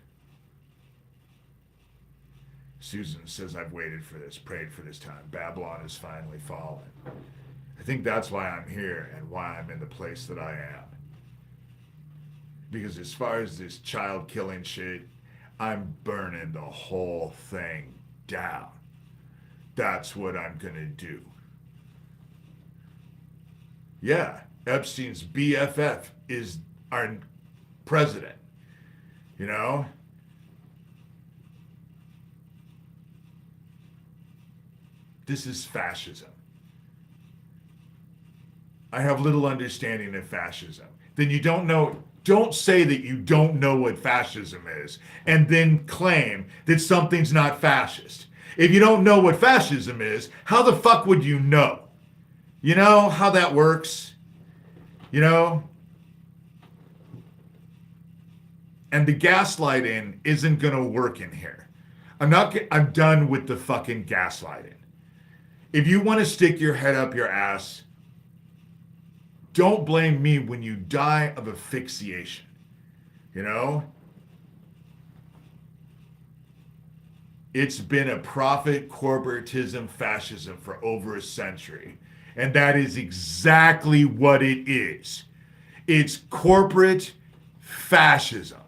Susan says, I've waited for this, prayed for this time. Babylon has finally fallen. I think that's why I'm here and why I'm in the place that I am. Because as far as this child killing shit, I'm burning the whole thing down. That's what I'm gonna do. Yeah, Epstein's BFF is our president, you know? This is fascism. I have little understanding of fascism. Then you don't say that you don't know what fascism is and then claim that something's not fascist. If you don't know what fascism is, how the fuck would you know? You know how that works? You know? And the gaslighting isn't going to work in here. I'm done with the fucking gaslighting. If you want to stick your head up your ass, don't blame me when you die of asphyxiation. You know? It's been a profit corporatism fascism for over a century. And that is exactly what it is. It's corporate fascism.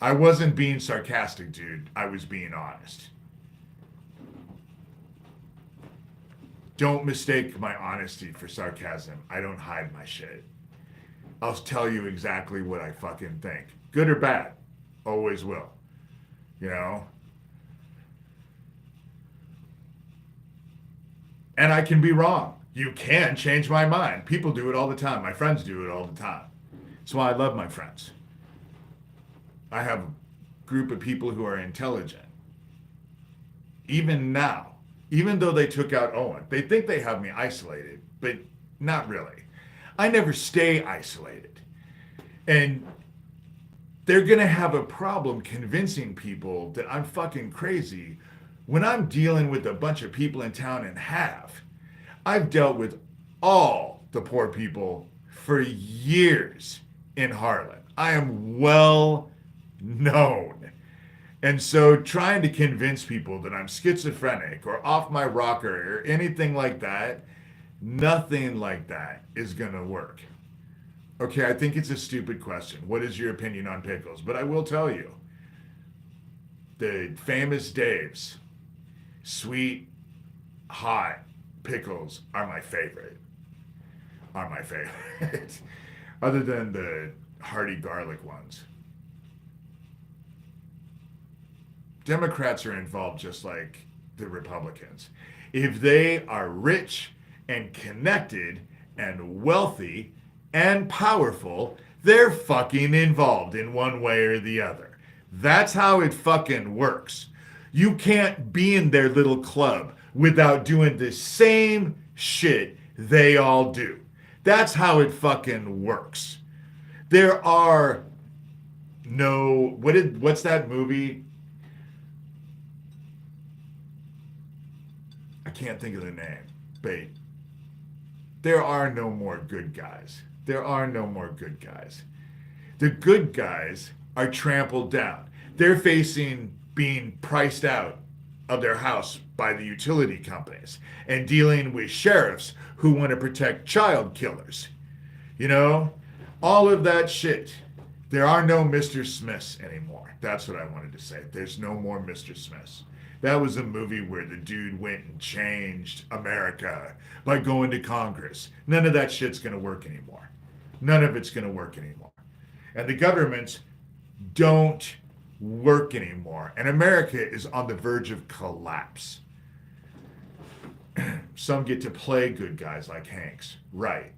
I wasn't being sarcastic, dude. I was being honest. Don't mistake my honesty for sarcasm. I don't hide my shit. I'll tell you exactly what I fucking think. Good or bad. Always will. You know? And I can be wrong. You can change my mind. People do it all the time. My friends do it all the time. That's why I love my friends. I have a group of people who are intelligent. Even now. Even though they took out Owen, they think they have me isolated, but not really. I never stay isolated. And they're going to have a problem convincing people that I'm fucking crazy when I'm dealing with a bunch of people in town and I've dealt with all the poor people for years in Harlan. I am well known. And so trying to convince people that I'm schizophrenic or off my rocker or anything like that, nothing like that is going to work. Okay, I think it's a stupid question. What is your opinion on pickles? But I will tell you, the famous Dave's sweet, hot pickles are my favorite. Other than the hearty garlic ones. Democrats are involved just like the Republicans. If they are rich and connected and wealthy and powerful, they're fucking involved in one way or the other. That's how it fucking works. You can't be in their little club without doing the same shit they all do. That's how it fucking works. There are no, what's that movie? I can't think of the name, but there are no more good guys. There are no more good guys. The good guys are trampled down. They're facing being priced out of their house by the utility companies and dealing with sheriffs who want to protect child killers. You know, all of that shit. There are no Mr. Smiths anymore. That's what I wanted to say. There's no more Mr. Smiths. That was a movie where the dude went and changed America by going to Congress. None of that shit's going to work anymore. None of it's going to work anymore. And the governments don't work anymore. And America is on the verge of collapse. Some get to play good guys like Hanks. Right.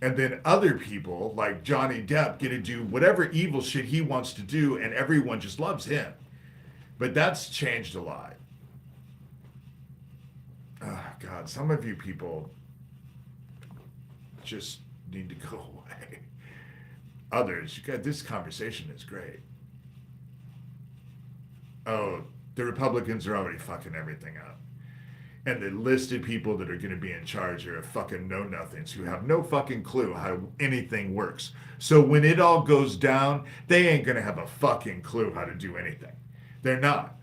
And then other people like Johnny Depp get to do whatever evil shit he wants to do, and everyone just loves him. But that's changed a lot. Oh, God, some of you people just need to go away. Others, you got, this conversation is great. Oh, the Republicans are already fucking everything up. And the list of people that are going to be in charge are fucking know-nothings who have no fucking clue how anything works. So when it all goes down, they ain't going to have a fucking clue how to do anything. They're not.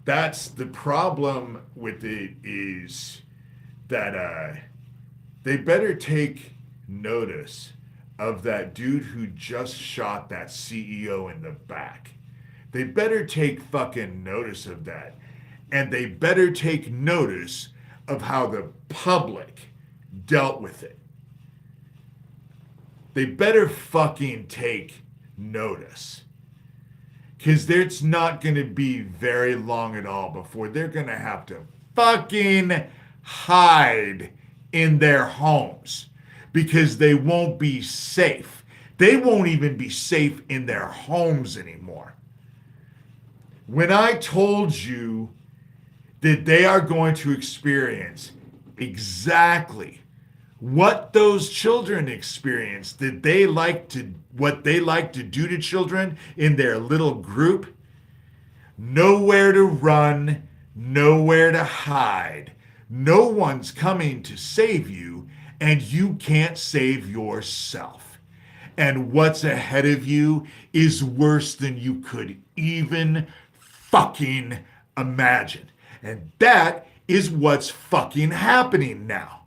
That's the problem with it, is that they better take notice of that dude who just shot that CEO in the back. They better take fucking notice of that. And they better take notice of how the public dealt with it. They better fucking take notice. Because it's not going to be very long at all before they're going to have to fucking hide in their homes. Because they won't be safe. They won't even be safe in their homes anymore. When I told you that they are going to experience exactly what those children experience, that they like to, what they like to do to children in their little group, nowhere to run, nowhere to hide. No one's coming to save you, and you can't save yourself. And what's ahead of you is worse than you could even fucking imagine. And that is what's fucking happening now.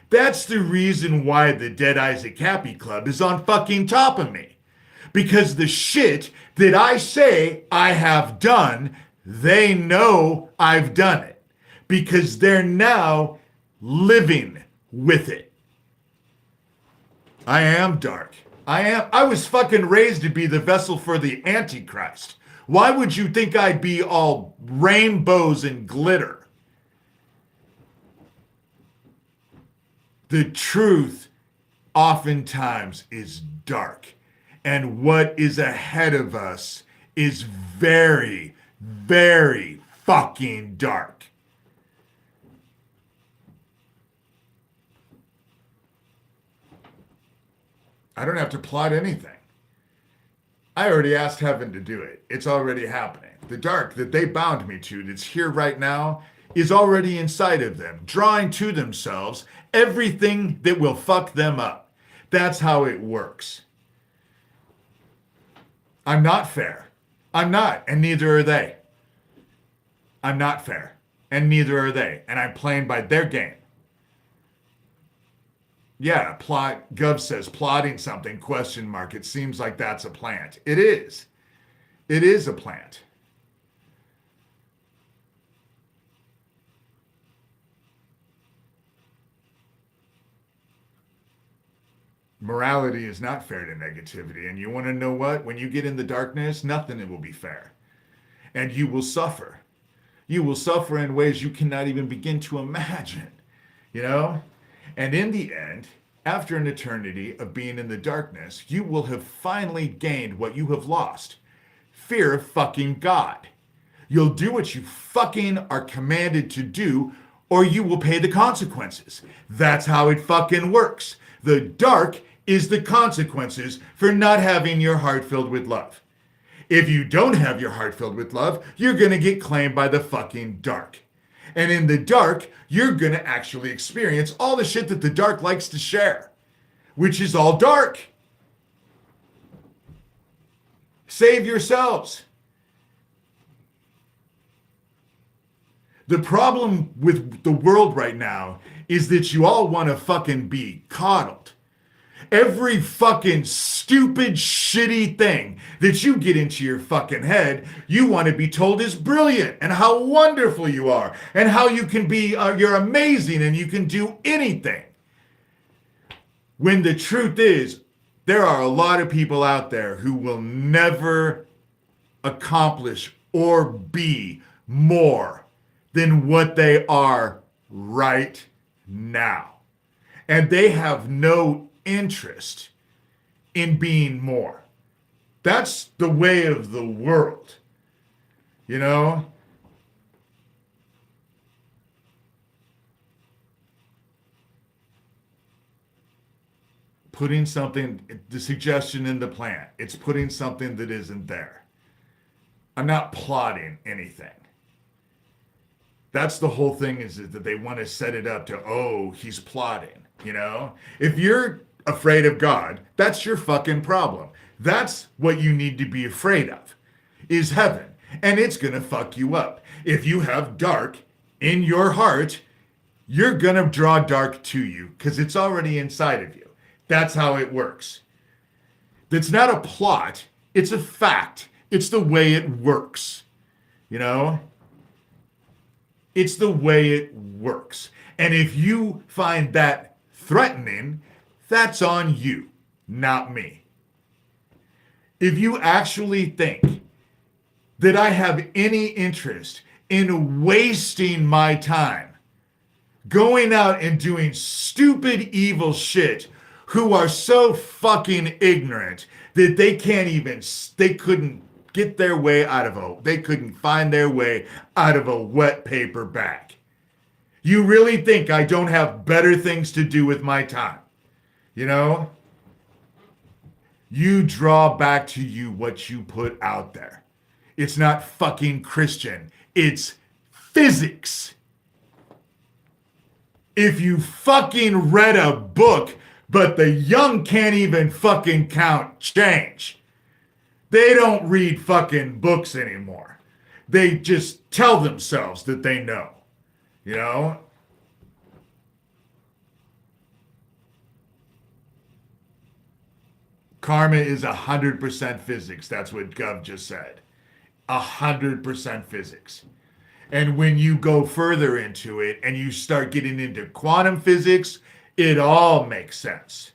That's the reason why the Dead Isaac Happy Club is on fucking top of me. Because the shit that I say I have done, they know I've done it. Because they're now living with it. I am dark. I was fucking raised to be the vessel for the Antichrist. Why would you think I'd be all rainbows and glitter? The truth oftentimes is dark. And what is ahead of us is very, very fucking dark. I don't have to plot anything. I already asked heaven to do it. It's already happening. The dark that they bound me to, that's here right now, is already inside of them, drawing to themselves everything that will fuck them up. That's how it works. I'm not fair. I'm not, and neither are they. I'm not fair, and neither are they. And I'm playing by their game. Yeah, plot. Gov says plotting something, question mark. It seems like that's a plant. It is. It is a plant. Morality is not fair to negativity. And you want to know what? When you get in the darkness, nothing will be fair. And you will suffer. You will suffer in ways you cannot even begin to imagine. You know? And in the end, after an eternity of being in the darkness, you will have finally gained what you have lost. Fear of fucking God. You'll do what you fucking are commanded to do, or you will pay the consequences. That's how it fucking works. The dark is the consequences for not having your heart filled with love. If you don't have your heart filled with love, you're going to get claimed by the fucking dark. And in the dark, you're going to actually experience all the shit that the dark likes to share, which is all dark. Save yourselves. The problem with the world right now is that you all want to fucking be coddled. Every fucking stupid, shitty thing that you get into your fucking head, you want to be told is brilliant and how wonderful you are and how you can be, you're amazing and you can do anything. When the truth is, there are a lot of people out there who will never accomplish or be more than what they are right now. And they have no interest in being more. That's the way of the world. You know? Putting something, the suggestion in the plan, it's putting something that isn't there. I'm not plotting anything. That's the whole thing, is that they want to set it up to, oh, he's plotting, you know? If you're afraid of God, that's your fucking problem. That's what you need to be afraid of, is heaven. And it's going to fuck you up. If you have dark in your heart, you're going to draw dark to you because it's already inside of you. That's how it works. It's not a plot. It's a fact. It's the way it works. You know? It's the way it works. And if you find that threatening, that's on you, not me. If you actually think that I have any interest in wasting my time going out and doing stupid, evil shit, who are so fucking ignorant that they couldn't get their way they couldn't find their way out of a wet paper bag. You really think I don't have better things to do with my time? You know? You draw back to you what you put out there. It's not fucking Christian. It's physics. If you fucking read a book, but the young can't even fucking count change, they don't read fucking books anymore. They just tell themselves that they know. You know? Karma is 100% physics. That's what Gov just said. 100% physics. And when you go further into it and you start getting into quantum physics, it all makes sense.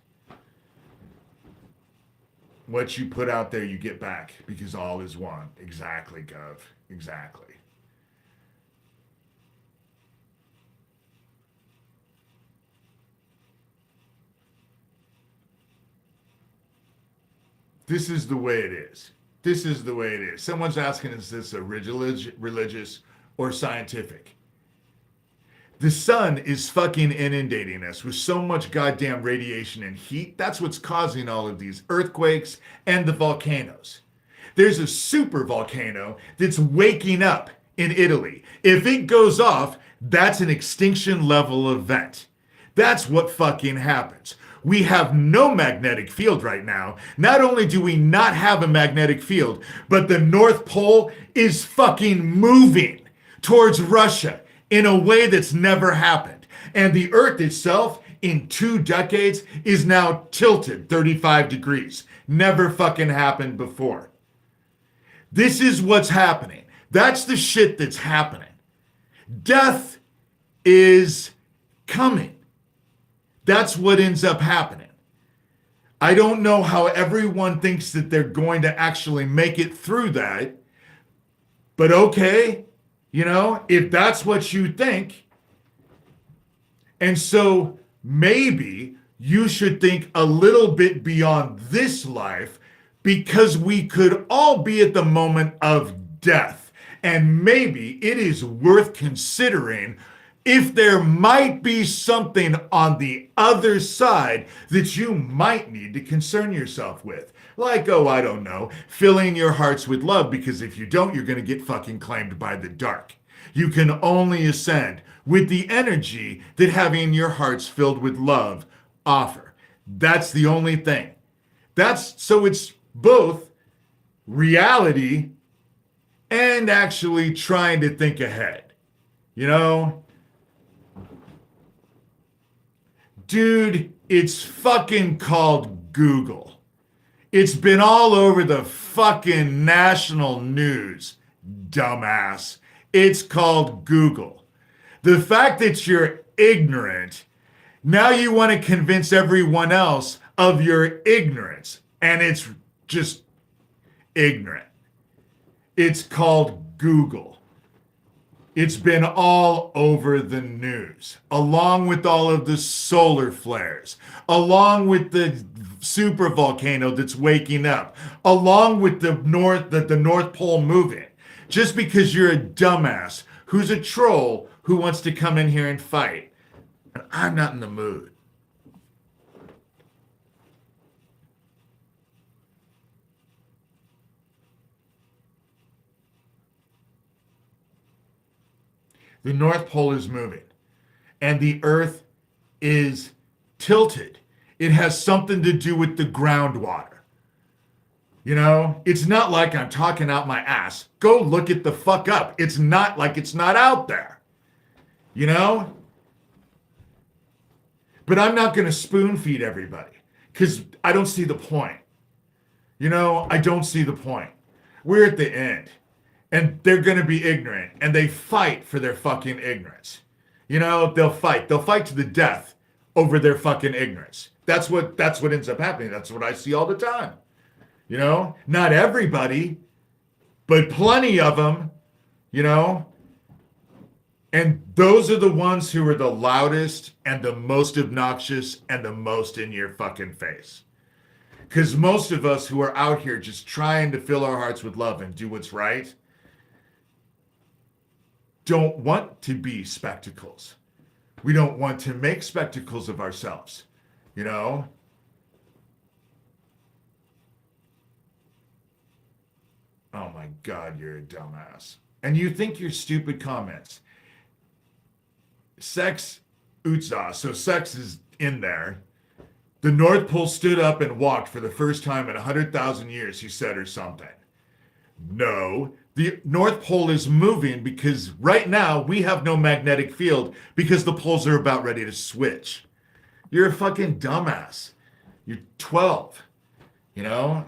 What you put out there, you get back, because all is one. Exactly, Gov. Exactly. This is the way it is. This is the way it is. Someone's asking, is this a religious or scientific? The sun is fucking inundating us with so much goddamn radiation and heat. That's what's causing all of these earthquakes and the volcanoes. There's a super volcano that's waking up in Italy. If it goes off, that's an extinction level event. That's what fucking happens. We have no magnetic field right now. Not only do we not have a magnetic field, but the North Pole is fucking moving towards Russia in a way that's never happened. And the Earth itself, in 2 decades, is now tilted 35 degrees. Never fucking happened before. This is what's happening. That's the shit that's happening. Death is coming. That's what ends up happening. I don't know how everyone thinks that they're going to actually make it through that, but okay, you know, if that's what you think. And so maybe you should think a little bit beyond this life, because we could all be at the moment of death. And maybe it is worth considering if there might be something on the other side that you might need to concern yourself with. Like, oh, I don't know, filling your hearts with love, because if you don't, you're going to get fucking claimed by the dark. You can only ascend with the energy that having your hearts filled with love offer. That's the only thing. So it's both reality and actually trying to think ahead. You know? Dude, it's fucking called Google. It's been all over the fucking national news, dumbass. It's called Google. The fact that you're ignorant, now you want to convince everyone else of your ignorance. And it's just ignorant. It's called Google. It's been all over the news, along with all of the solar flares, along with the super volcano that's waking up, along with the North Pole moving. Just because you're a dumbass who's a troll who wants to come in here and fight. And I'm not in the mood. The North Pole is moving, and the Earth is tilted. It has something to do with the groundwater. You know, it's not like I'm talking out my ass. Go look it the fuck up. It's not like it's not out there. You know? But I'm not going to spoon feed everybody because I don't see the point. You know, I don't see the point. We're at the end. And they're going to be ignorant, and they fight for their fucking ignorance. You know, they'll fight to the death over their fucking ignorance. That's what ends up happening. That's what I see all the time. You know, not everybody, but plenty of them, you know. And those are the ones who are the loudest and the most obnoxious and the most in your fucking face. Because most of us who are out here just trying to fill our hearts with love and do what's right don't want to be spectacles. We don't want to make spectacles of ourselves, you know? Oh my God, you're a dumbass. And you think your stupid comments. Sex, Utsa, so sex is in there. The North Pole stood up and walked for the first time in 100,000 years, he said, or something. No, the North Pole is moving because right now we have no magnetic field because the poles are about ready to switch. You're a fucking dumbass. You're 12, you know?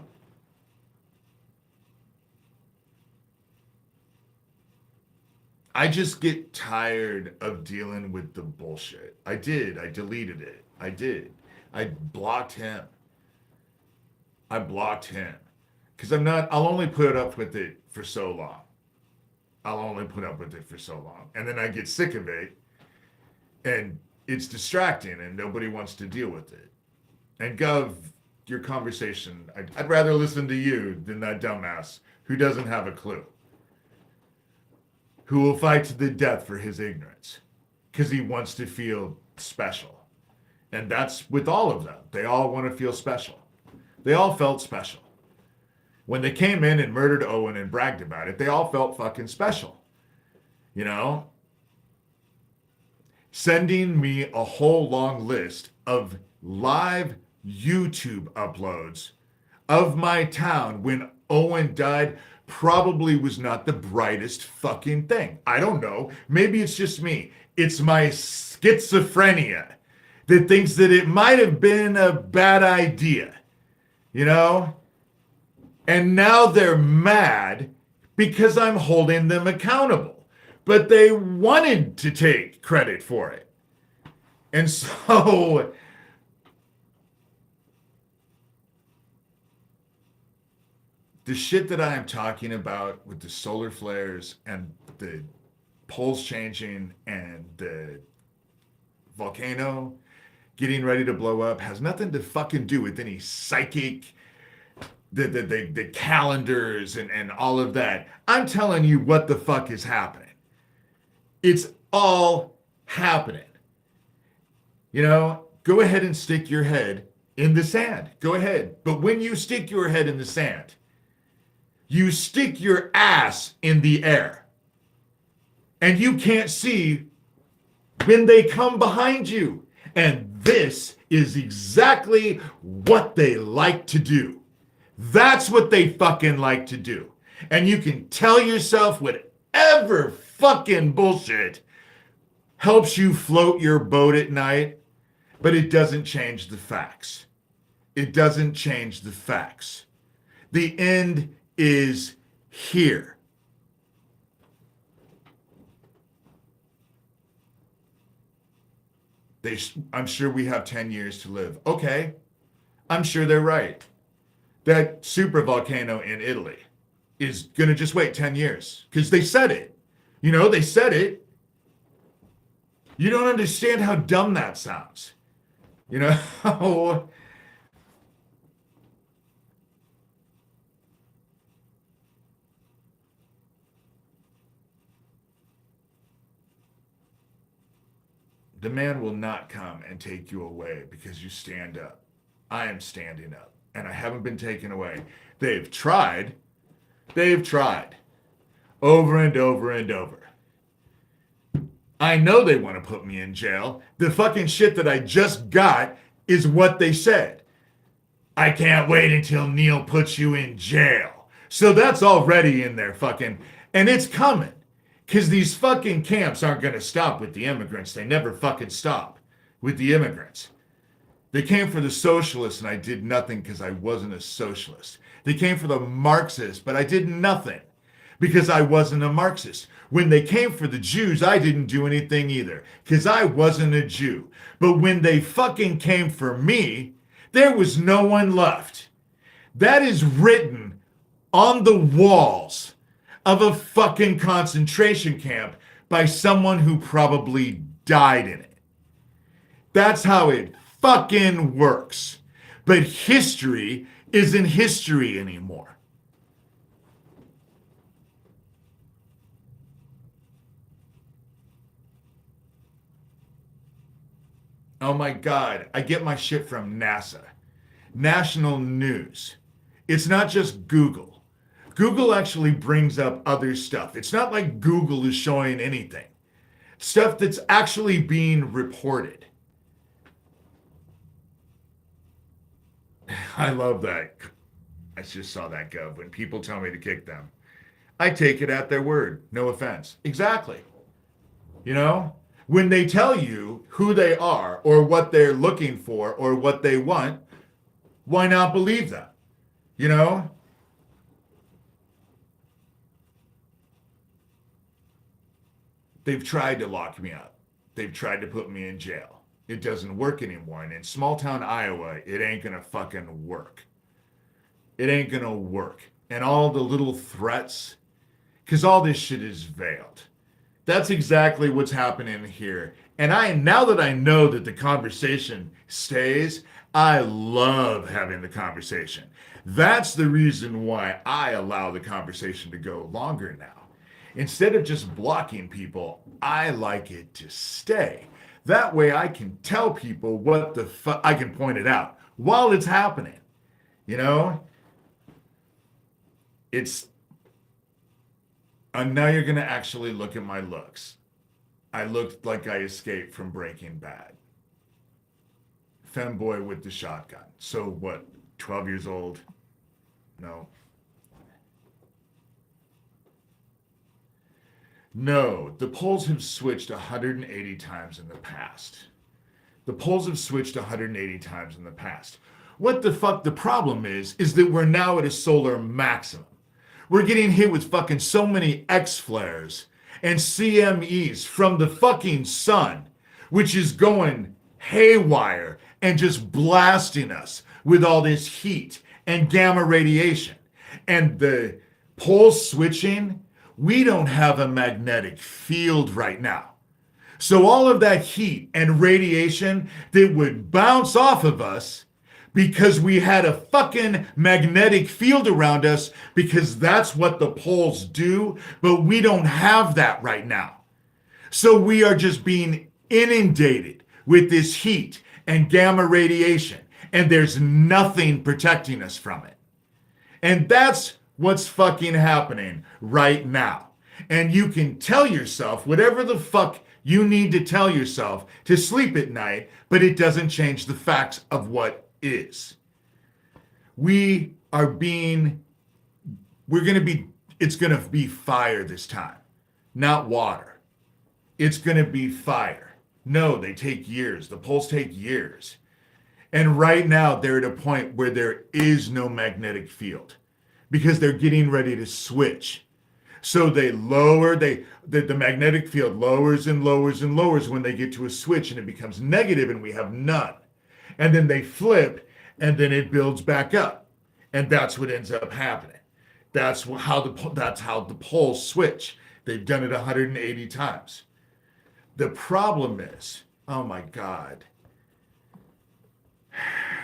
I just get tired of dealing with the bullshit. I did. I deleted it. I did. I blocked him. Because I'll only put up with it for so long. And then I get sick of it. And it's distracting and nobody wants to deal with it. And Gov, your conversation, I'd rather listen to you than that dumbass who doesn't have a clue. Who will fight to the death for his ignorance. Because he wants to feel special. And that's with all of them. They all want to feel special. They all felt special. When they came in and murdered Owen and bragged about it, they all felt fucking special. You know? Sending me a whole long list of live YouTube uploads of my town when Owen died probably was not the brightest fucking thing. I don't know. Maybe it's just me. It's my schizophrenia that thinks that it might have been a bad idea. You know? And now they're mad because I'm holding them accountable. But they wanted to take credit for it. And so the shit that I am talking about with the solar flares and the poles changing and the volcano getting ready to blow up has nothing to fucking do with any psychic, the calendars and all of that. I'm telling you what the fuck is happening. It's all happening. Go ahead and stick your head in the sand. Go ahead. But when you stick your head in the sand, you stick your ass in the air. And you can't see when they come behind you. And this is exactly what they like to do. That's what they fucking like to do. And you can tell yourself whatever fucking bullshit helps you float your boat at night, but it doesn't change the facts. It doesn't change the facts. The end is here. I'm sure we have 10 years to live. Okay, I'm sure they're right. That super volcano in Italy is going to just wait 10 years because they said it. They said it. You don't understand how dumb that sounds. The man will not come and take you away because you stand up. I am standing up, and I haven't been taken away. They've tried. They've tried. Over and over and over. I know they want to put me in jail. The fucking shit that I just got is what they said. I can't wait until Neil puts you in jail. So that's already in there fucking, and it's coming. Because these fucking camps aren't going to stop with the immigrants. They never fucking stop with the immigrants. They came for the socialists and I did nothing because I wasn't a socialist. They came for the Marxists, but I did nothing because I wasn't a Marxist. When they came for the Jews, I didn't do anything either because I wasn't a Jew. But when they fucking came for me, there was no one left. That is written on the walls of a fucking concentration camp by someone who probably died in it. That's how it fucking works. But history isn't history anymore. Oh my God, I get my shit from NASA. National News. It's not just Google. Google actually brings up other stuff. It's not like Google is showing anything. Stuff that's actually being reported. I love that. I just saw that go. When people tell me to kick them, I take it at their word. No offense. Exactly. When they tell you who they are or what they're looking for or what they want, why not believe them? They've tried to lock me up. They've tried to put me in jail. It doesn't work anymore. And in small town Iowa, it ain't gonna fucking work. It ain't gonna work. And all the little threats, because all this shit is veiled. That's exactly what's happening here. And now that I know that the conversation stays, I love having the conversation. That's the reason why I allow the conversation to go longer now. Instead of just blocking people, I like it to stay. That way I can tell people what the fuck, I can point it out while it's happening. And now you're going to actually look at my looks. I looked like I escaped from Breaking Bad. Femboy with the shotgun. So what, 12 years old? No. No, the polls have switched 180 times in the past. The polls have switched 180 times in the past. What the fuck the problem is that we're now at a solar maximum. We're getting hit with fucking so many X-flares and CMEs from the fucking sun, which is going haywire and just blasting us with all this heat and gamma radiation. And the poles switching, we don't have a magnetic field right now. So all of that heat and radiation that would bounce off of us because we had a fucking magnetic field around us because that's what the poles do, but we don't have that right now. So we are just being inundated with this heat and gamma radiation, and there's nothing protecting us from it. And that's what's fucking happening right now. And you can tell yourself whatever the fuck you need to tell yourself to sleep at night, but it doesn't change the facts of what is. It's going to be fire this time, not water. It's going to be fire. No, they take years. The polls take years. And right now, they're at a point where there is no magnetic field because they're getting ready to switch. So they lower, the magnetic field lowers and lowers and lowers when they get to a switch, and it becomes negative and we have none. And then they flip, and then it builds back up. And that's what ends up happening. That's how the polls switch. They've done it 180 times. The problem is, oh my God,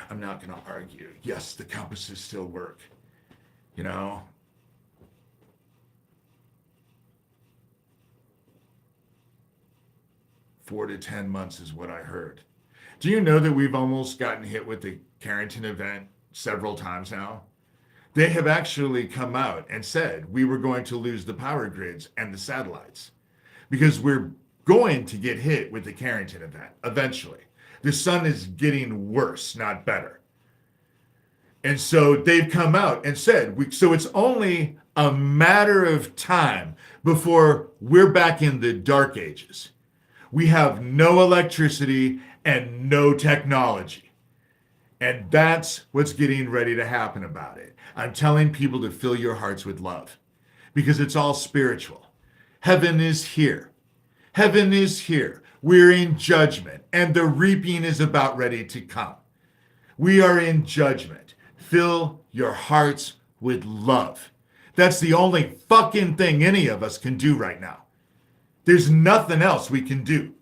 I'm not going to argue. Yes, the compasses still work. 4 to 10 months is what I heard. Do you know that we've almost gotten hit with the Carrington event several times now? They have actually come out and said we were going to lose the power grids and the satellites because we're going to get hit with the Carrington event eventually. The sun is getting worse, not better. And so they've come out and said, so it's only a matter of time before we're back in the dark ages. We have no electricity and no technology. And that's what's getting ready to happen about it. I'm telling people to fill your hearts with love because it's all spiritual. Heaven is here. Heaven is here. We're in judgment, and the reaping is about ready to come. We are in judgment. Fill your hearts with love. That's the only fucking thing any of us can do right now. There's nothing else we can do.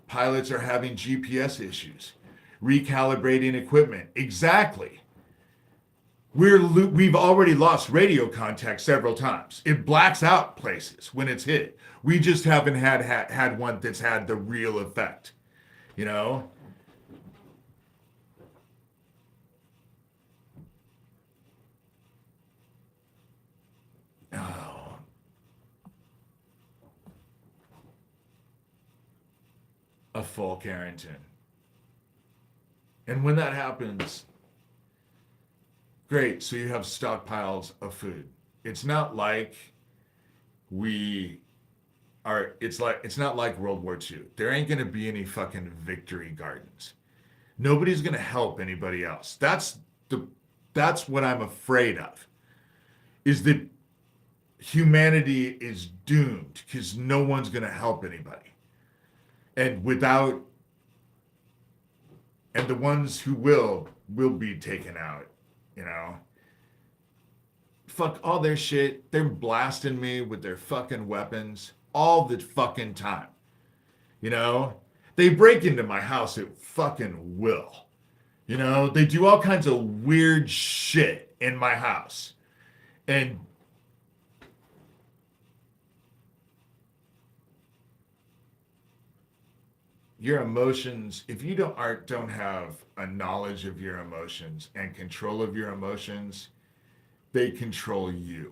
Pilots are having GPS issues, recalibrating equipment. Exactly. We've already lost radio contact several times. It blacks out places when it's hit. We just haven't had one that's had the real effect. Oh. A full Carrington. And when that happens, great, so you have stockpiles of food. It's not like it's not like World War II. There ain't gonna be any fucking victory gardens. Nobody's gonna help anybody else. That's what I'm afraid of, is that humanity is doomed because no one's gonna help anybody. And the ones who will be taken out, Fuck all their shit. They're blasting me with their fucking weapons all the fucking time. They break into my house at fucking will. They do all kinds of weird shit in my house. And your emotions, if you don't have a knowledge of your emotions and control of your emotions, they control you.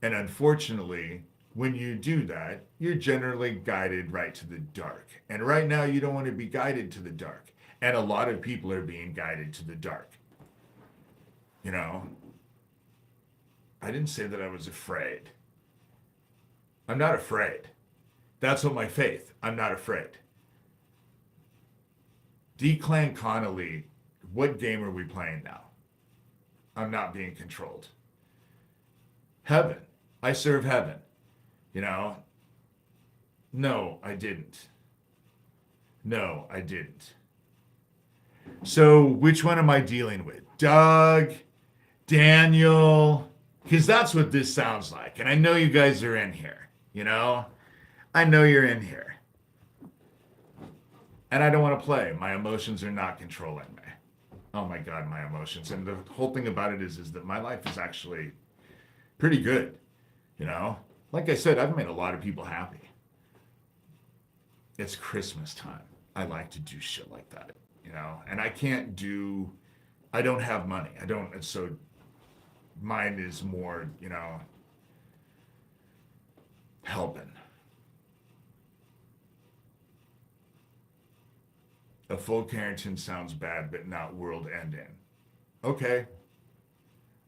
And unfortunately, when you do that, you're generally guided right to the dark. And right now, you don't want to be guided to the dark. And a lot of people are being guided to the dark. I didn't say that I was afraid. I'm not afraid. That's what my faith. I'm not afraid. Declan Connolly, what game are we playing now? I'm not being controlled. Heaven. I serve heaven. No, I didn't. No, I didn't. So which one am I dealing with? Doug? Daniel? Because that's what this sounds like. And I know you guys are in here, I know you're in here. And I don't want to play. My emotions are not controlling me. Oh my God, my emotions. And the whole thing about it is that my life is actually pretty good, Like I said, I've made a lot of people happy. It's Christmas time. I like to do shit like that, you know? And I don't have money. I don't, so mine is more, you know, helping. A full Carrington sounds bad, but not world ending. Okay,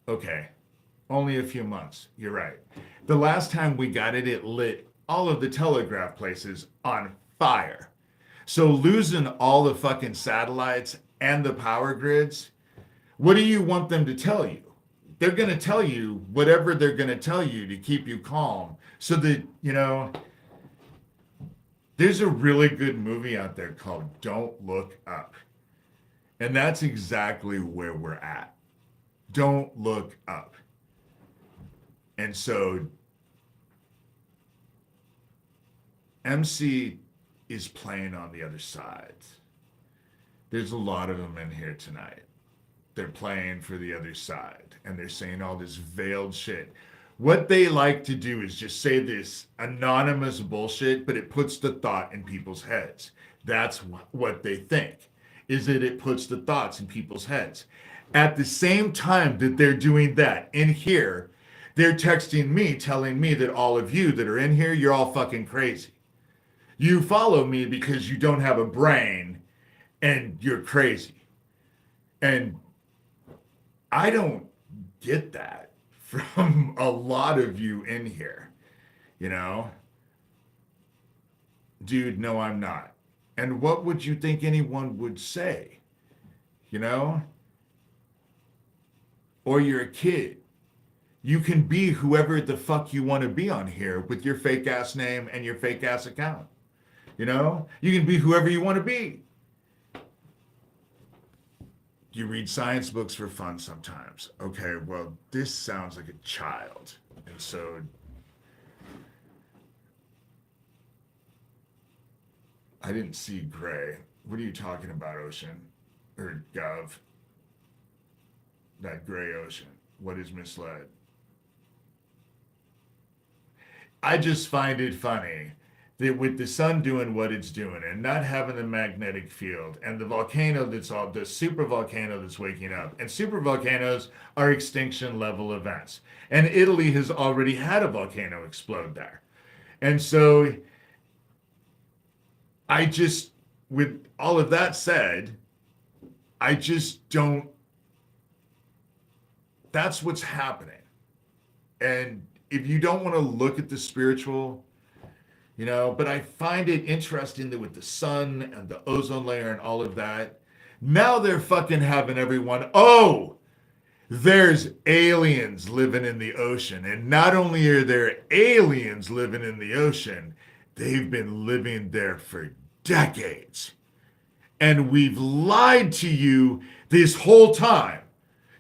okay. Only a few months. You're right. The last time we got it, it lit all of the telegraph places on fire. So losing all the fucking satellites and the power grids, what do you want them to tell you? They're going to tell you whatever they're going to tell you to keep you calm. So that, you know, there's a really good movie out there called Don't Look Up. And that's exactly where we're at. Don't look up. And so MC is playing on the other side. There's a lot of them in here tonight. They're playing for the other side and they're saying all this veiled shit. What they like to do is just say this anonymous bullshit, but it puts the thought in people's heads. That's what they think, is that it puts the thoughts in people's heads. At the same time that they're doing that in here, they're texting me, telling me that all of you that are in here, you're all fucking crazy. You follow me because you don't have a brain and you're crazy. And I don't get that from a lot of you in here, you know? Dude, no, I'm not. And what would you think anyone would say? You know? Or you're a kid. You can be whoever the fuck you want to be on here with your fake ass name and your fake ass account. You know? You can be whoever you want to be. You read science books for fun sometimes. Okay, well, this sounds like a child. And so I didn't see gray. What are you talking about, Ocean? Or Gov? That gray ocean. What is misled? I just find it funny that with the sun doing what it's doing and not having the magnetic field and the volcano that's all the super volcano that's waking up, and super volcanoes are extinction level events, and Italy has already had a volcano explode there. And so I just, with all of that said, I just don't, that's what's happening. And if you don't want to look at the spiritual, you know, but I find it interesting that with the sun and the ozone layer and all of that, now they're fucking having everyone, oh, there's aliens living in the ocean. And not only are there aliens living in the ocean, they've been living there for decades. And we've lied to you this whole time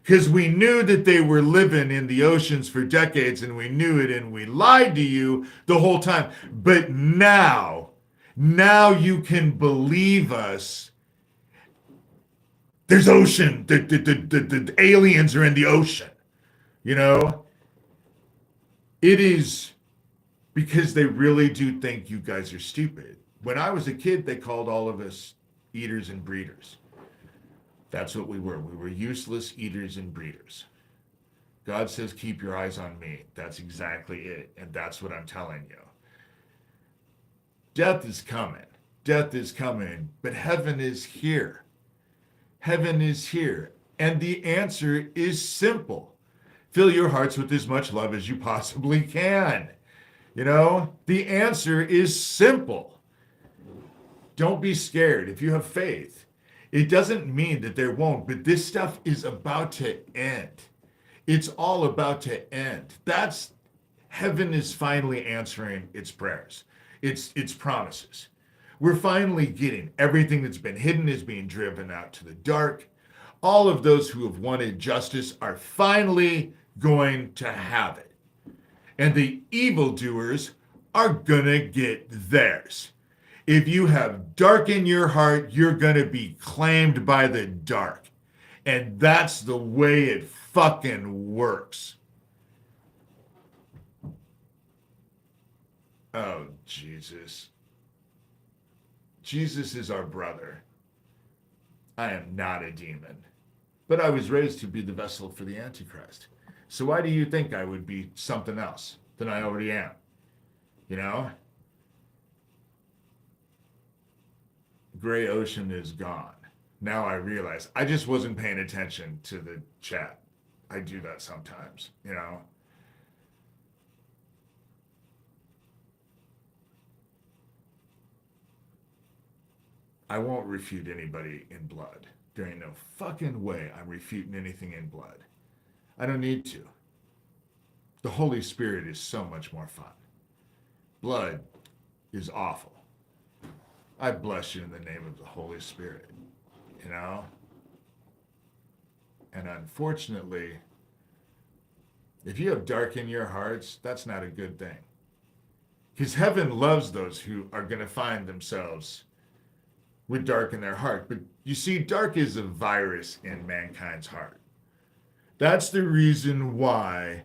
because we knew that they were living in the oceans for decades and we knew it and we lied to you the whole time. But now you can believe us. There's ocean. The aliens are in the ocean. You know? It is because they really do think you guys are stupid. When I was a kid, they called all of us eaters and breeders. That's what we were. We were useless eaters and breeders. God says, keep your eyes on me. That's exactly it. And that's what I'm telling you. Death is coming. Death is coming. But heaven is here. Heaven is here. And the answer is simple. Fill your hearts with as much love as you possibly can. You know, the answer is simple. Don't be scared. If you have faith, it doesn't mean that there won't, but this stuff is about to end. It's all about to end. That's, heaven is finally answering its prayers, its promises. We're finally getting everything that's been hidden is being driven out to the dark. All of those who have wanted justice are finally going to have it. And the evildoers are gonna get theirs. If you have dark in your heart, you're going to be claimed by the dark. And that's the way it fucking works. Oh, Jesus. Jesus is our brother. I am not a demon. But I was raised to be the vessel for the Antichrist. So why do you think I would be something else than I already am? You know? Gray ocean is gone. Now I realize I just wasn't paying attention to the chat. I do that sometimes, you know? I won't refute anybody in blood. There ain't no fucking way I'm refuting anything in blood. I don't need to. The Holy Spirit is so much more fun. Blood is awful. I bless you in the name of the Holy Spirit, you know? And unfortunately, if you have dark in your hearts, that's not a good thing. Because heaven loves those who are going to find themselves with dark in their heart. But you see, dark is a virus in mankind's heart. That's the reason why,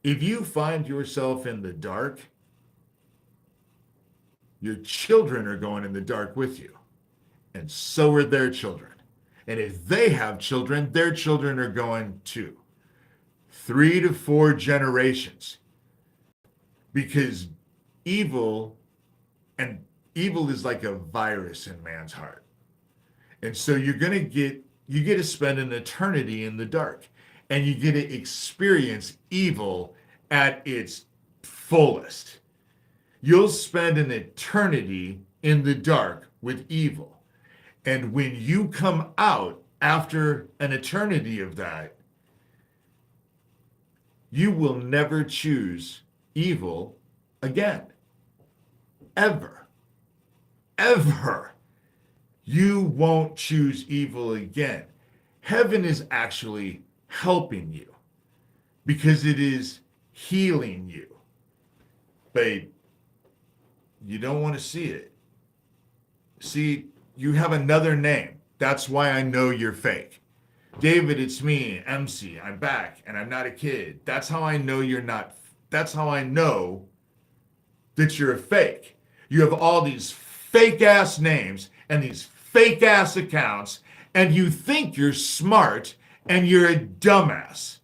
if you find yourself in the dark, your children are going in the dark with you. And so are their children. And if they have children, their children are going too. 3 to 4 generations. Because evil is like a virus in man's heart. And so you get to spend an eternity in the dark, and you get to experience evil at its fullest. You'll spend an eternity in the dark with evil. And when you come out after an eternity of that, you will never choose evil again. Ever. Ever. You won't choose evil again. Heaven is actually helping you because it is healing you. But you don't want to see it. See, you have another name. That's why I know you're fake. David, it's me, MC. I'm back and I'm not a kid. That's how I know you're not. That's how I know that you're a fake. You have all these fake ass names and these fake ass accounts, and you think you're smart and you're a dumbass.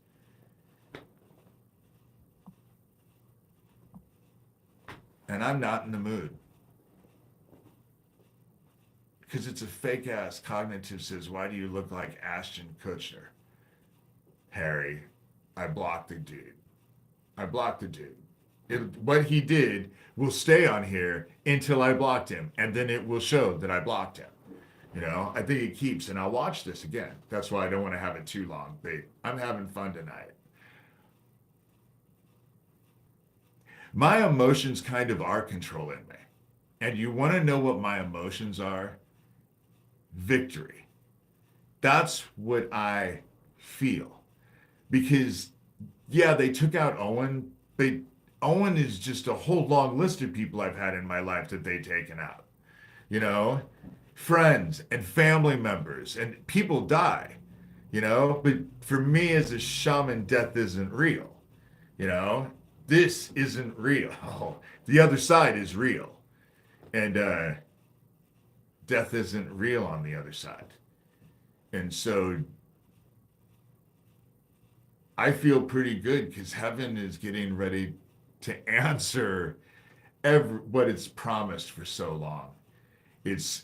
And I'm not in the mood. Because it's a fake ass cognitive says, why do you look like Ashton Kutcher? Harry, I blocked the dude. I blocked the dude. What he did will stay on here until I blocked him, and then it will show that I blocked him. You know, I think it keeps, and I'll watch this again. That's why I don't want to have it too long. But I'm having fun tonight. My emotions kind of are controlling me. And you want to know what my emotions are? Victory. That's what I feel. Because, yeah, they took out Owen, but Owen is just a whole long list of people I've had in my life that they've taken out. You know, friends and family members, and people die, you know, but for me as a shaman, death isn't real. You know, this isn't real. The other side is real. And death isn't real on the other side. And so I feel pretty good because heaven is getting ready to answer what it's promised for so long. It's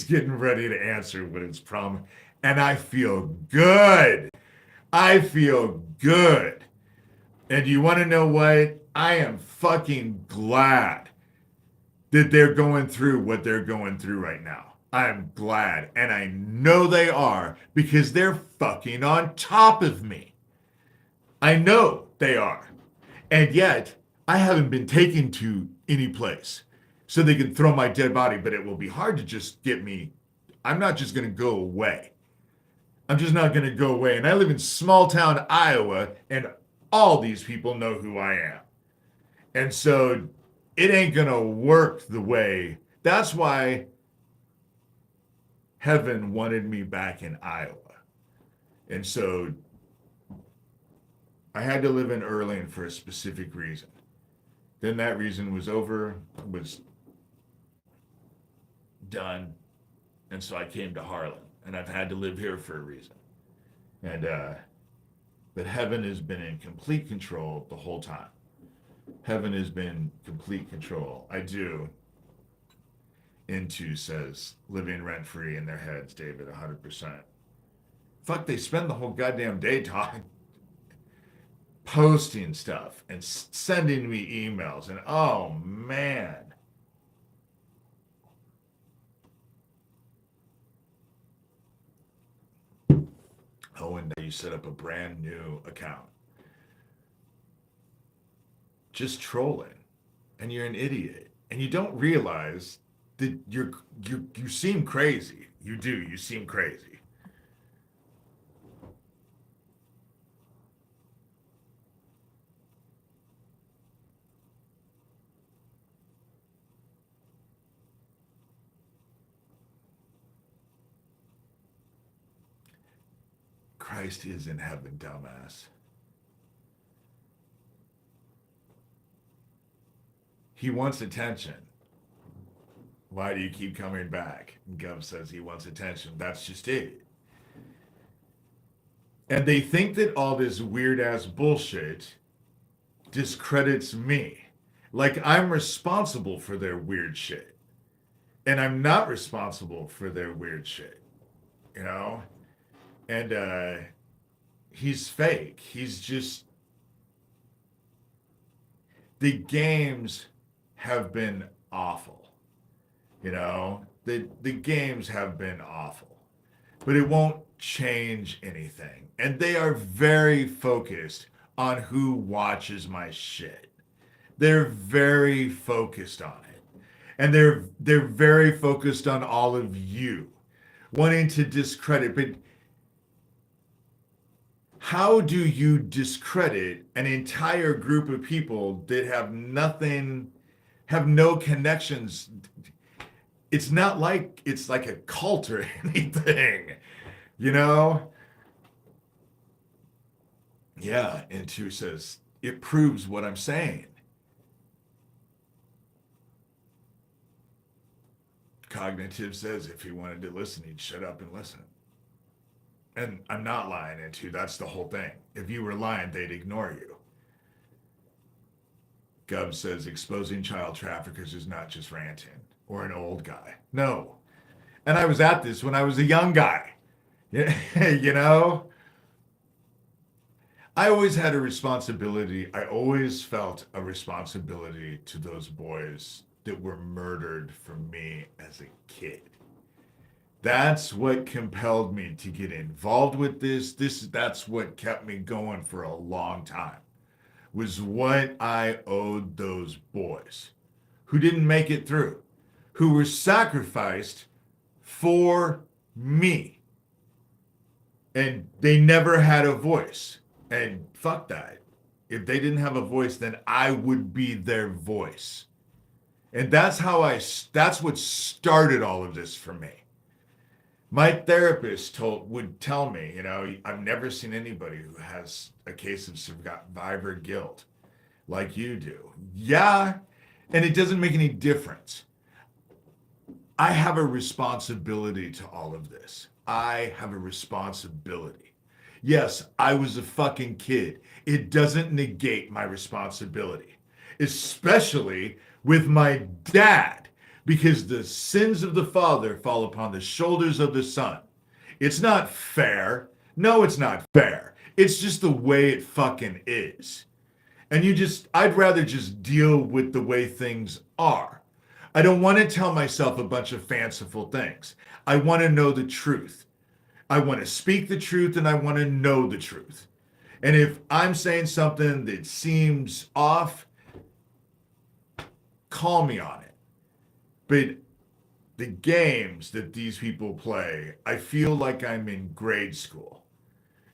getting ready to answer what it's promised. And I feel good. I feel good. And you want to know what? I am fucking glad that they're going through what they're going through right now. I'm glad. And I know they are because they're fucking on top of me. I know they are. And yet, I haven't been taken to any place so they can throw my dead body, but it will be hard to just get me. I'm not just going to go away. I'm just not going to go away. And I live in small town Iowa, and all these people know who I am. And so it ain't going to work the way. That's why heaven wanted me back in Iowa. And so I had to live in Erling for a specific reason. Then that reason was was done. And so I came to Harlan, and I've had to live here for a reason. And, but heaven has been in complete control the whole time. Heaven has been complete control. I do. Into says living rent free in their heads, David, 100%. Fuck, they spend the whole goddamn day talking, posting stuff and sending me emails. And oh man. Oh, and you set up a brand new account. Just trolling. And you're an idiot. And you don't realize that you seem crazy. You do. You seem crazy. Christ is in heaven, dumbass. He wants attention. Why do you keep coming back? And Gov says he wants attention. That's just it. And they think that all this weird ass bullshit discredits me. Like I'm responsible for their weird shit. And I'm not responsible for their weird shit. You know? And he's fake. He's just. The games have been awful. You know, the games have been awful, but it won't change anything. And they are very focused on who watches my shit. They're very focused on it. And they're very focused on all of you wanting to discredit. But how do you discredit an entire group of people that have nothing, have no connections? It's not like it's like a cult or anything, you know? Yeah, and two says, it proves what I'm saying. Cognitive says if he wanted to listen, he'd shut up and listen. And I'm not lying, and two, that's the whole thing. If you were lying, they'd ignore you. Gov says exposing child traffickers is not just ranting. Or an old guy. No. And I was at this when I was a young guy. You know? I always had a responsibility. I always felt a responsibility to those boys that were murdered for me as a kid. That's what compelled me to get involved with this. That's what kept me going for a long time. Was what I owed those boys who didn't make it through, who were sacrificed for me. And they never had a voice. And fuck that. If they didn't have a voice, then I would be their voice. And that's what started all of this for me. My therapist would tell me, you know, I've never seen anybody who has a case of survivor guilt like you do. Yeah, and it doesn't make any difference. I have a responsibility to all of this. I have a responsibility. Yes, I was a fucking kid. It doesn't negate my responsibility, especially with my dad, because the sins of the father fall upon the shoulders of the son. It's not fair. No, it's not fair. It's just the way it fucking is. And I'd rather just deal with the way things are. I don't want to tell myself a bunch of fanciful things. I want to know the truth. I want to speak the truth and I want to know the truth. And if I'm saying something that seems off, call me on it. But the games that these people play, I feel like I'm in grade school.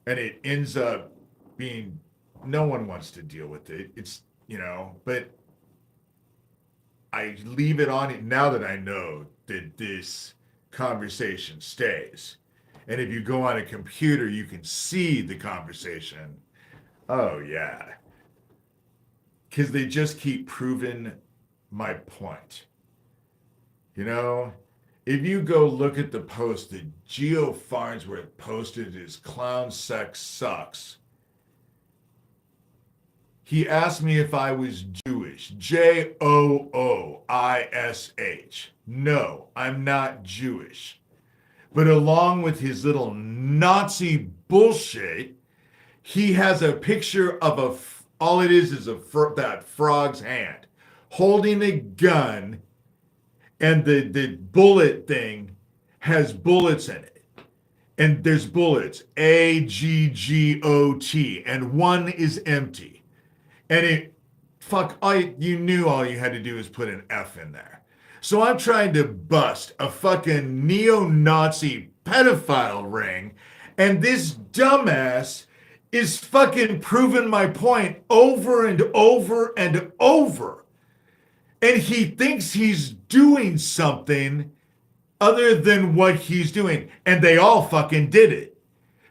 And it ends up being, no one wants to deal with it. It's, you know, but I leave it on it now that I know that this conversation stays. And if you go on a computer, you can see the conversation. Oh, yeah. because they just keep proving my point. You know, if you go look at the post that Geo Farnsworth posted, his clown sex sucks. He asked me if I was Jewish. Jooish. No, I'm not Jewish. But along with his little Nazi bullshit, he has a picture of all it is that frog's hand holding a gun, and the bullet thing has bullets in it. And there's bullets, AGGOT, and one is empty. And you knew all you had to do was put an F in there. So I'm trying to bust a fucking neo-Nazi pedophile ring, and this dumbass is fucking proving my point over and over and over. And he thinks he's doing something other than what he's doing. And they all fucking did it.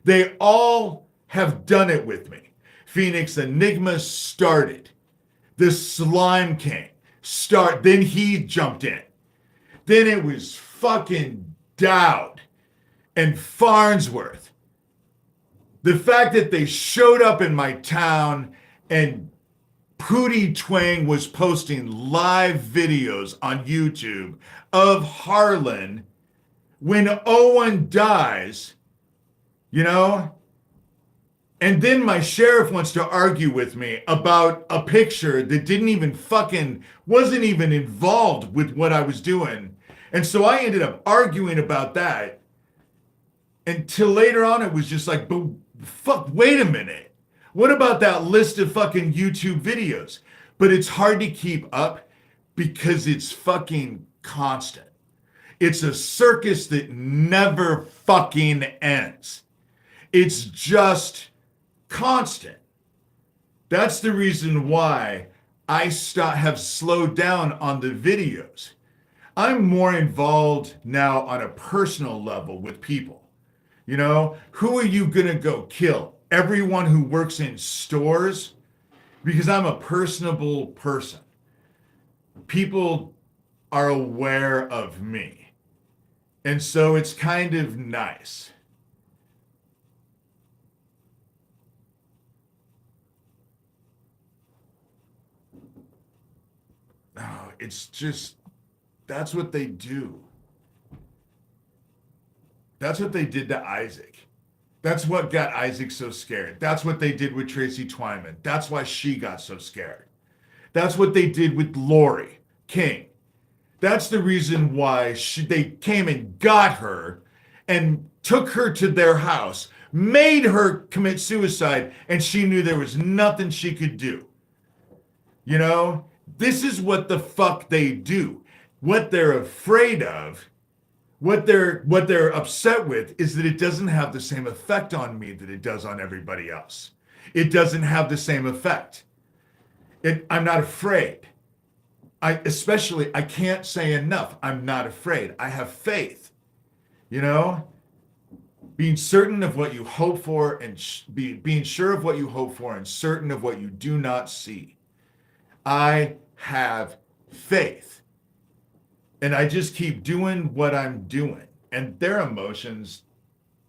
They all have done it with me. Phoenix Enigma started. The Slime King then he jumped in. Then it was fucking Dowd and Farnsworth. The fact that they showed up in my town and Pootie Twang was posting live videos on YouTube of Harlan when Owen dies, you know? And then my sheriff wants to argue with me about a picture that wasn't even involved with what I was doing. And so I ended up arguing about that until later on it was just like, but fuck, wait a minute. What about that list of fucking YouTube videos? But it's hard to keep up because it's fucking constant. It's a circus that never fucking ends. It's just constant. That's the reason why I have slowed down on the videos. I'm more involved now on a personal level with people. You know, who are you gonna go kill? Everyone who works in stores? Because I'm a personable person. People are aware of me. And so it's kind of nice. Oh, it's just, that's what they do. That's what they did to Isaac. That's what got Isaac so scared. That's what they did with Tracy Twyman. That's why she got so scared. That's what they did with Lori King. That's the reason why they came and got her and took her to their house, made her commit suicide, and she knew there was nothing she could do. You know, this is what the fuck they do. What they're afraid of, what they're upset with is that it doesn't have the same effect on me that it does on everybody else. It doesn't have the same effect. I'm not afraid. I can't say enough. I'm not afraid. I have faith. You know, being certain of what you hope for and being sure of what you hope for and certain of what you do not see. I have faith. And I just keep doing what I'm doing. And their emotions,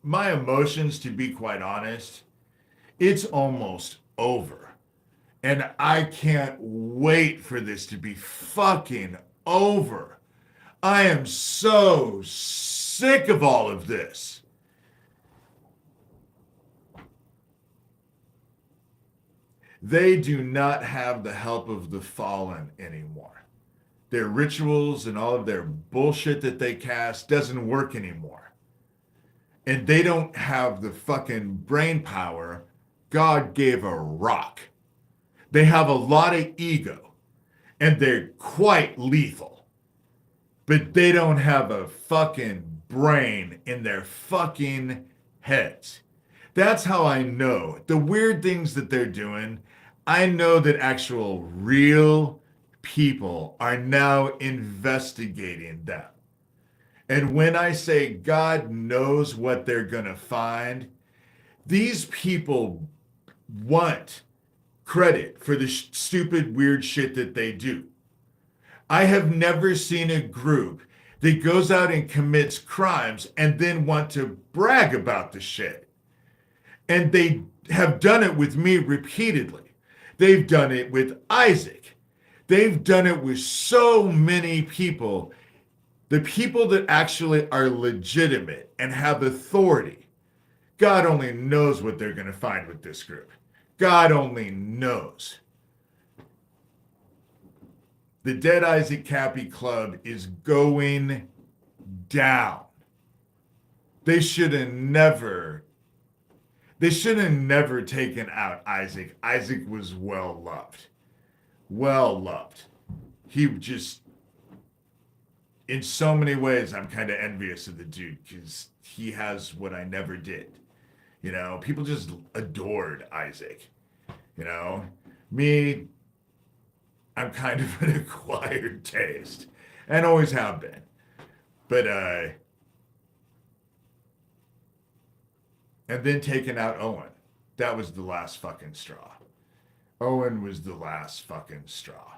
my emotions, to be quite honest, it's almost over. And I can't wait for this to be fucking over. I am so sick of all of this. They do not have the help of the fallen anymore. Their rituals and all of their bullshit that they cast doesn't work anymore. And they don't have the fucking brain power God gave a rock. They have a lot of ego, and they're quite lethal. But they don't have a fucking brain in their fucking heads. That's how I know. The weird things that they're doing, I know that actual real people are now investigating them. And when I say God knows what they're going to find, these people want credit for the stupid, weird shit that they do. I have never seen a group that goes out and commits crimes and then want to brag about the shit. And they have done it with me repeatedly. They've done it with Isaac. They've done it with so many people. The people that actually are legitimate and have authority. God only knows what they're going to find with this group. God only knows. The Dead Isaac Cappy Club is going down. They should have never taken out Isaac. Isaac was well loved. Well loved. He just, in so many ways, I'm kind of envious of the dude because he has what I never did. You know, people just adored Isaac. You know, me, I'm kind of an acquired taste and always have been. But, and then taking out Owen. That was the last fucking straw. Owen was the last fucking straw.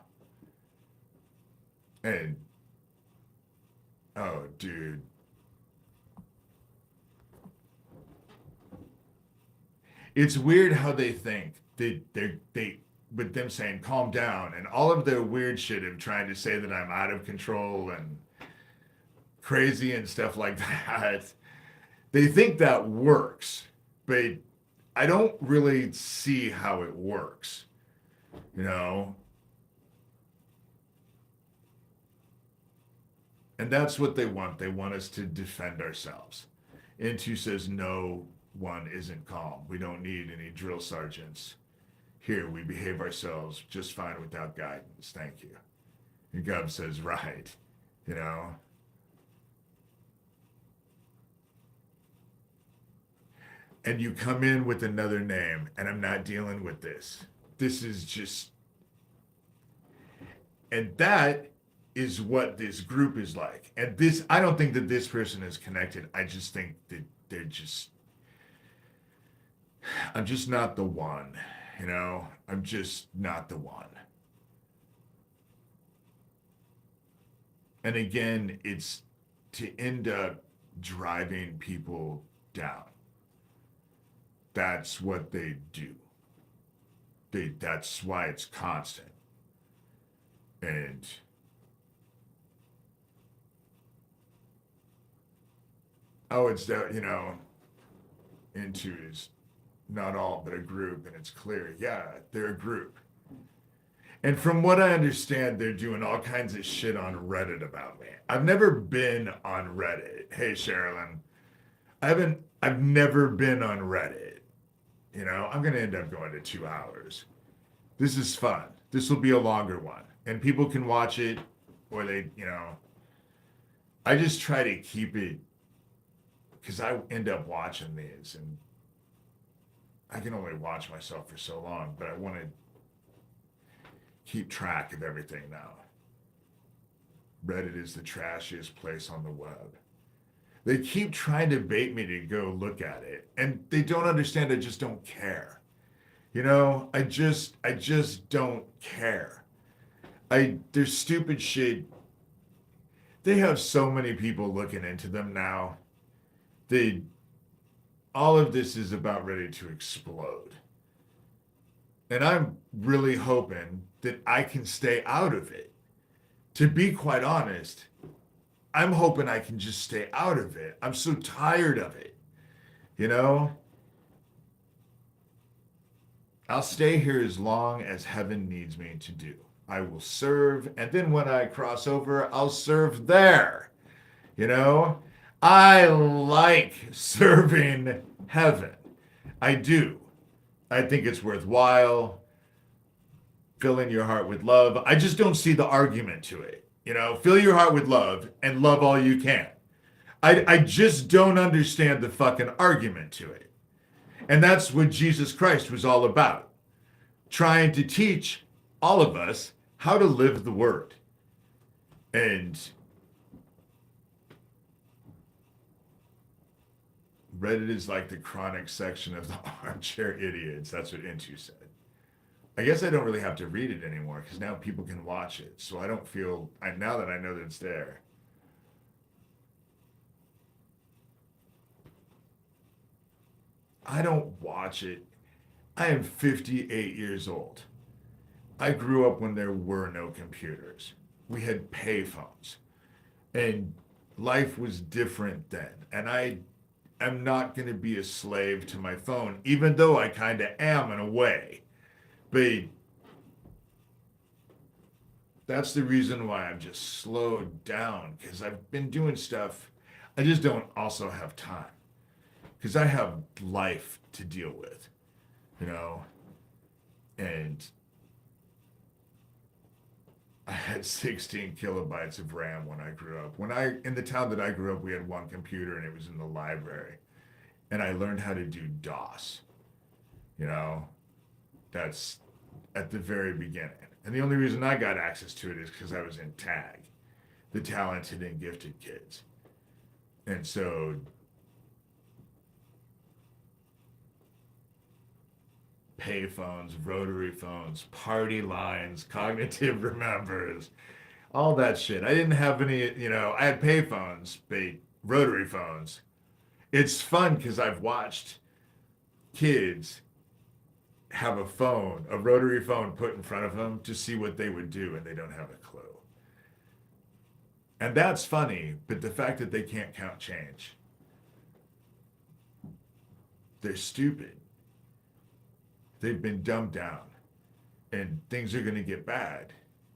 And, oh, dude. It's weird how they think that they with them saying calm down and all of their weird shit of trying to say that I'm out of control and crazy and stuff like that. They think that works, but I don't really see how it works. You know? And that's what they want. They want us to defend ourselves. Intu says no one isn't calm. We don't need any drill sergeants. Here, we behave ourselves just fine without guidance. Thank you. And Gub says, right. You know? And you come in with another name, and I'm not dealing with this. This is just... And that is what this group is like. And this, I don't think that this person is connected. I just think that they're just... I'm just not the one. You know, I'm just not the one. And again, it's to end up driving people down. That's what they do. That's why it's constant. And oh, it's that, you know, into is not all, but a group, and it's clear, yeah, they're a group. And from what I understand, they're doing all kinds of shit on Reddit about me. I've never been on Reddit. Hey, Sherilyn. I've never been on Reddit. You know, I'm going to end up going to 2 hours. This is fun. This will be a longer one. And people can watch it, or they, you know, I just try to keep it, because I end up watching these, and I can only watch myself for so long, but I want to keep track of everything now. Reddit is the trashiest place on the web. They keep trying to bait me to go look at it, and they don't understand. I just don't care. You know, I just don't care. There's stupid shit. They have so many people looking into them now. All of this is about ready to explode. And I'm really hoping that I can stay out of it. To be quite honest, I'm hoping I can just stay out of it. I'm so tired of it. You know? I'll stay here as long as heaven needs me to do. I will serve, and then when I cross over, I'll serve there. You know? I like serving heaven. I do. I think it's worthwhile. Filling your heart with love. I just don't see the argument to it. You know, fill your heart with love and love all you can. I just don't understand the fucking argument to it. And that's what Jesus Christ was all about. Trying to teach all of us how to live the word. And Reddit is like the chronic section of the armchair idiots. That's what Intu said. I guess I don't really have to read it anymore because now people can watch it. So I don't feel, now that I know that it's there. I don't watch it. I am 58 years old. I grew up when there were no computers. We had payphones, and life was different then. And I am not going to be a slave to my phone, even though I kind of am in a way. But that's the reason why I've just slowed down because I've been doing stuff. I just don't also have time because I have life to deal with, you know, and I had 16 kilobytes of RAM when I grew up. In the town that I grew up, we had one computer and it was in the library. And I learned how to do DOS. You know, that's at the very beginning. And the only reason I got access to it is because I was in TAG, the talented and gifted kids. And so payphones, rotary phones, party lines, cognitive remembers, all that shit. I didn't have any, I had payphones, but rotary phones. It's fun because I've watched kids have a rotary phone put in front of them to see what they would do, and they don't have a clue. And that's funny, but the fact that they can't count change, they're stupid. They've been dumbed down, and things are going to get bad,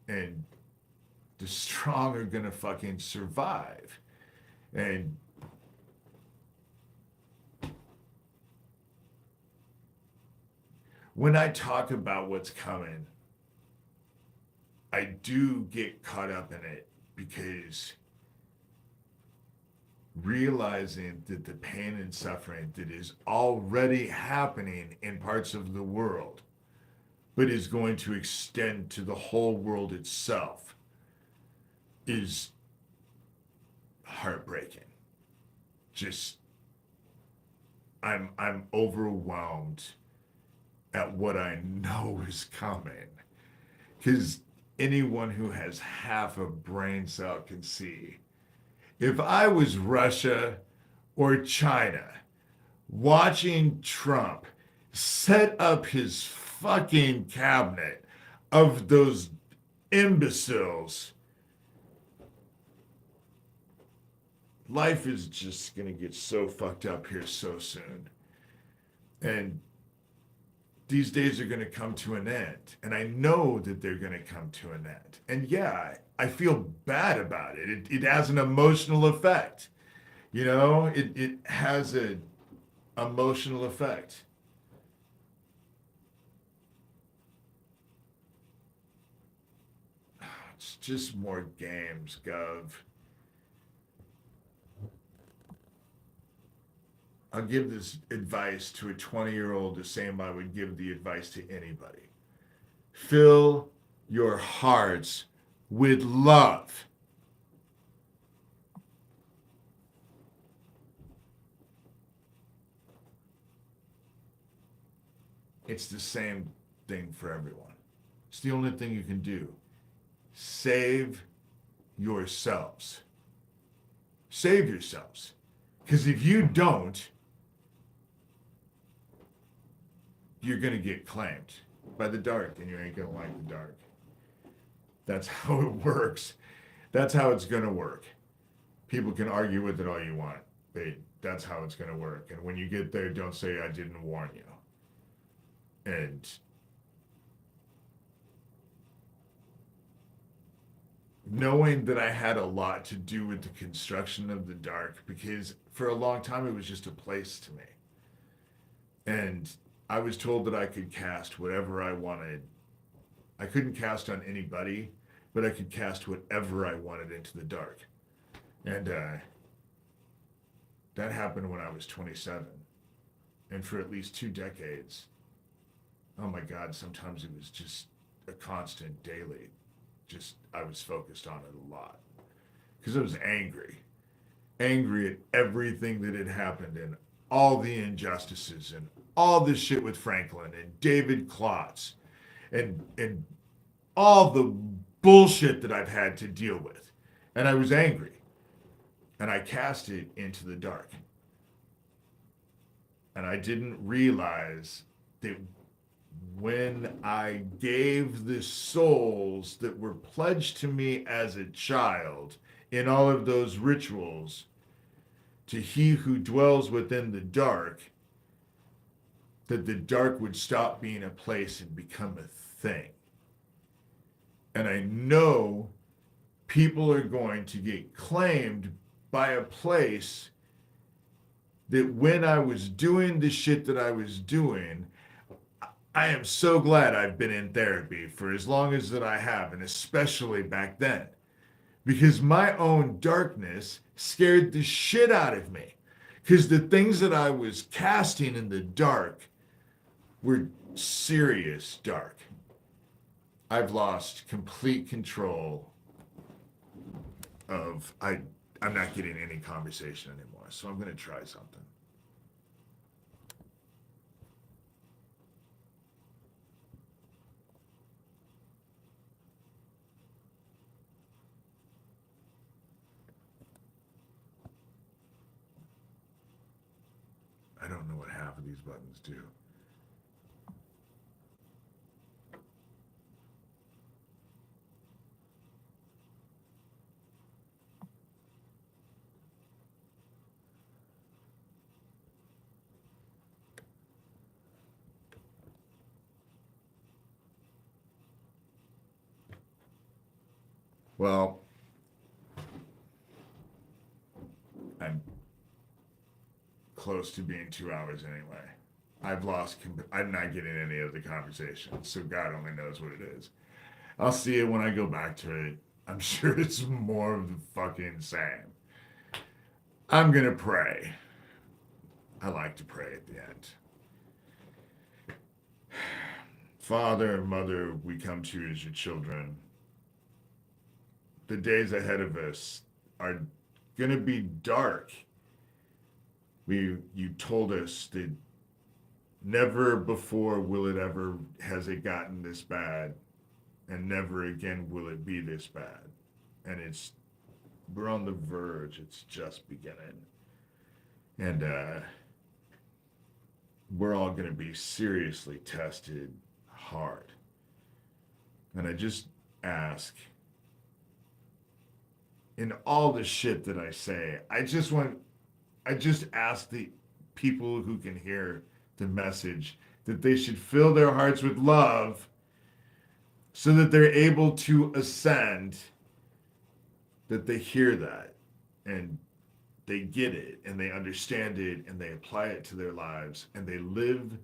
and the strong are going to fucking survive. And when I talk about what's coming, I do get caught up in it because realizing that the pain and suffering that is already happening in parts of the world, but is going to extend to the whole world itself, is heartbreaking. Just, I'm overwhelmed at what I know is coming. Because anyone who has half a brain cell can see. If I was Russia or China watching Trump set up his fucking cabinet of those imbeciles, life is just going to get so fucked up here so soon. And these days are going to come to an end. And I know that they're going to come to an end. And yeah, I feel bad about it. It has an emotional effect. It has an emotional effect. It's just more games, Gov. I'll give this advice to a 20-year-old the same I would give the advice to anybody. Fill your hearts with love. It's the same thing for everyone. It's the only thing you can do. Save yourselves. Save yourselves. Because if you don't, you're going to get claimed by the dark, and you ain't going to like the dark. That's how it works. That's how it's going to work. People can argue with it all you want, but that's how it's going to work. And when you get there, don't say I didn't warn you. And knowing that I had a lot to do with the construction of the dark, because for a long time it was just a place to me. And I was told that I could cast whatever I wanted. I couldn't cast on anybody, but I could cast whatever I wanted into the dark. And that happened when I was 27. And for at least 2 decades, oh my God, sometimes it was just a constant daily. Just, I was focused on it a lot. Because I was angry. Angry at everything that had happened and all the injustices and all this shit with Franklin and David Klotz and all the bullshit that I've had to deal with. And I was angry. And I cast it into the dark. And I didn't realize that when I gave the souls that were pledged to me as a child in all of those rituals to he who dwells within the dark, that the dark would stop being a place and become a thing. And I know people are going to get claimed by a place that when I was doing the shit that I was doing, I am so glad I've been in therapy for as long as that I have, and especially back then, because my own darkness scared the shit out of me, because the things that I was casting in the dark were serious dark. I've lost complete control of, I'm not getting any conversation anymore, so I'm going to try something. I don't know what half of these buttons do. Well, I'm close to being 2 hours anyway. I'm not getting any of the conversation, so God only knows what it is. I'll see it when I go back to it. I'm sure it's more of the fucking same. I'm gonna pray. I like to pray at the end. Father and Mother, we come to you as your children. The days ahead of us are gonna be dark. You told us that never before has it gotten this bad, and never again will it be this bad. And we're on the verge. It's just beginning. And we're all going to be seriously tested hard. And I just ask, in all the shit that I say, I just ask the people who can hear the message that they should fill their hearts with love so that they're able to ascend, that they hear that and they get it and they understand it and they apply it to their lives and they live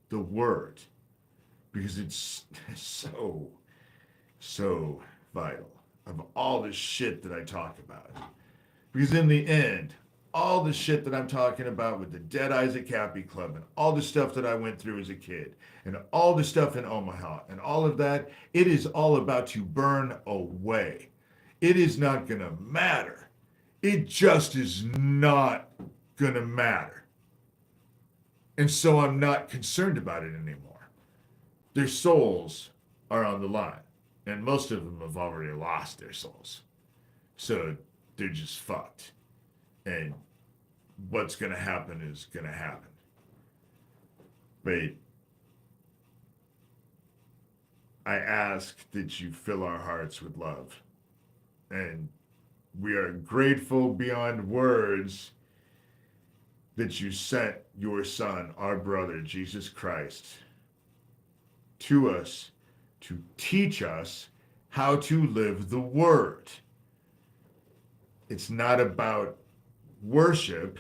the word, because it's so, so vital of all the shit that I talk about. Because in the end, all the shit that I'm talking about with the Dead Isaac Happy Club and all the stuff that I went through as a kid and all the stuff in Omaha and all of that, it is all about to burn away. It is not going to matter. It just is not going to matter. And so I'm not concerned about it anymore. Their souls are on the line. And most of them have already lost their souls. So they're just fucked. And what's going to happen is going to happen. But I ask that you fill our hearts with love. And we are grateful beyond words that you sent your Son, our brother, Jesus Christ, to us to teach us how to live the word. It's not about worship.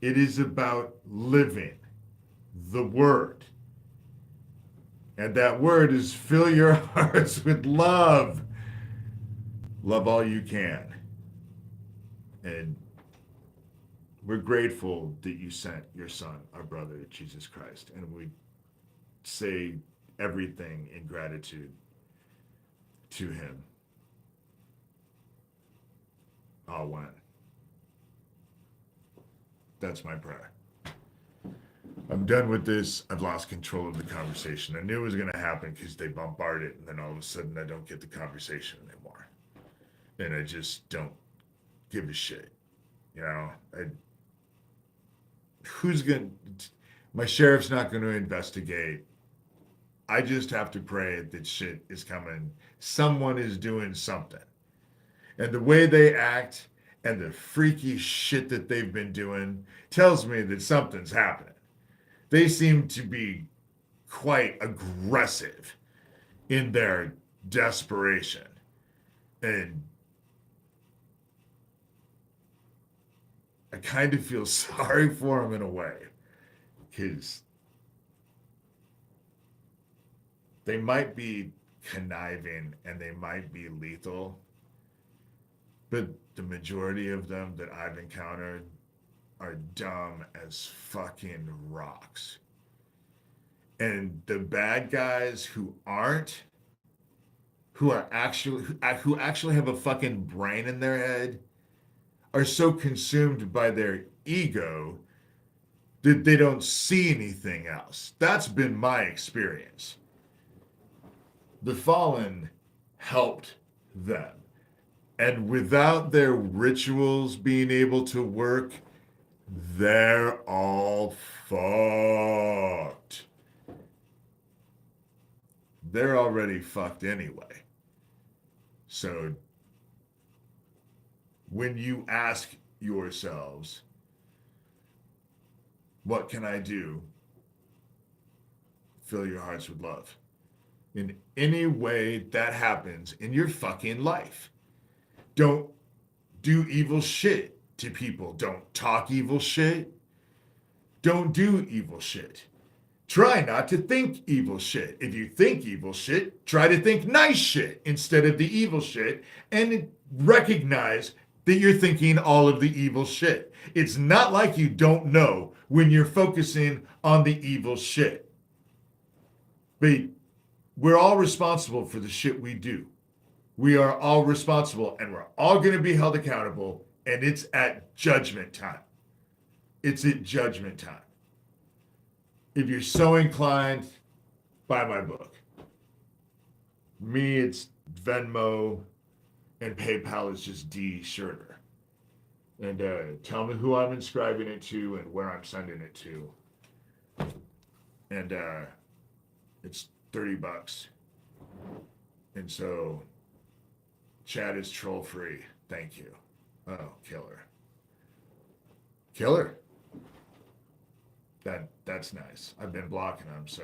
It is about living the word. And that word is fill your hearts with love. Love all you can. And we're grateful that you sent your Son, our brother, Jesus Christ. And we say everything in gratitude to him. Amen. That's my prayer. I'm done with this. I've lost control of the conversation. I knew it was going to happen because they bombard it, and then all of a sudden I don't get the conversation anymore. And I just don't give a shit. You know, who's going to, my sheriff's not going to investigate. I just have to pray that shit is coming. Someone is doing something. And the way they act and the freaky shit that they've been doing tells me that something's happening. They seem to be quite aggressive in their desperation. And I kind of feel sorry for them in a way, because they might be conniving and they might be lethal, but the majority of them that I've encountered are dumb as fucking rocks. And the bad guys who aren't, who actually have a fucking brain in their head, are so consumed by their ego that they don't see anything else. That's been my experience. The fallen helped them. And without their rituals being able to work, they're all fucked. They're already fucked anyway. So when you ask yourselves, what can I do? Fill your hearts with love. In any way that happens in your fucking life. Don't do evil shit to people. Don't talk evil shit. Don't do evil shit. Try not to think evil shit. If you think evil shit, try to think nice shit instead of the evil shit, and recognize that you're thinking all of the evil shit. It's not like you don't know when you're focusing on the evil shit. But we're all responsible for the shit we do. We are all responsible, and we're all going to be held accountable, and it's at judgment time. It's at judgment time. If you're so inclined, buy my book. Me, it's Venmo, and PayPal is just D Shurter. And tell me who I'm inscribing it to and where I'm sending it to. And it's $30. And so chat is troll free. Thank you. Oh, killer. Killer. That's nice. I've been blocking them, so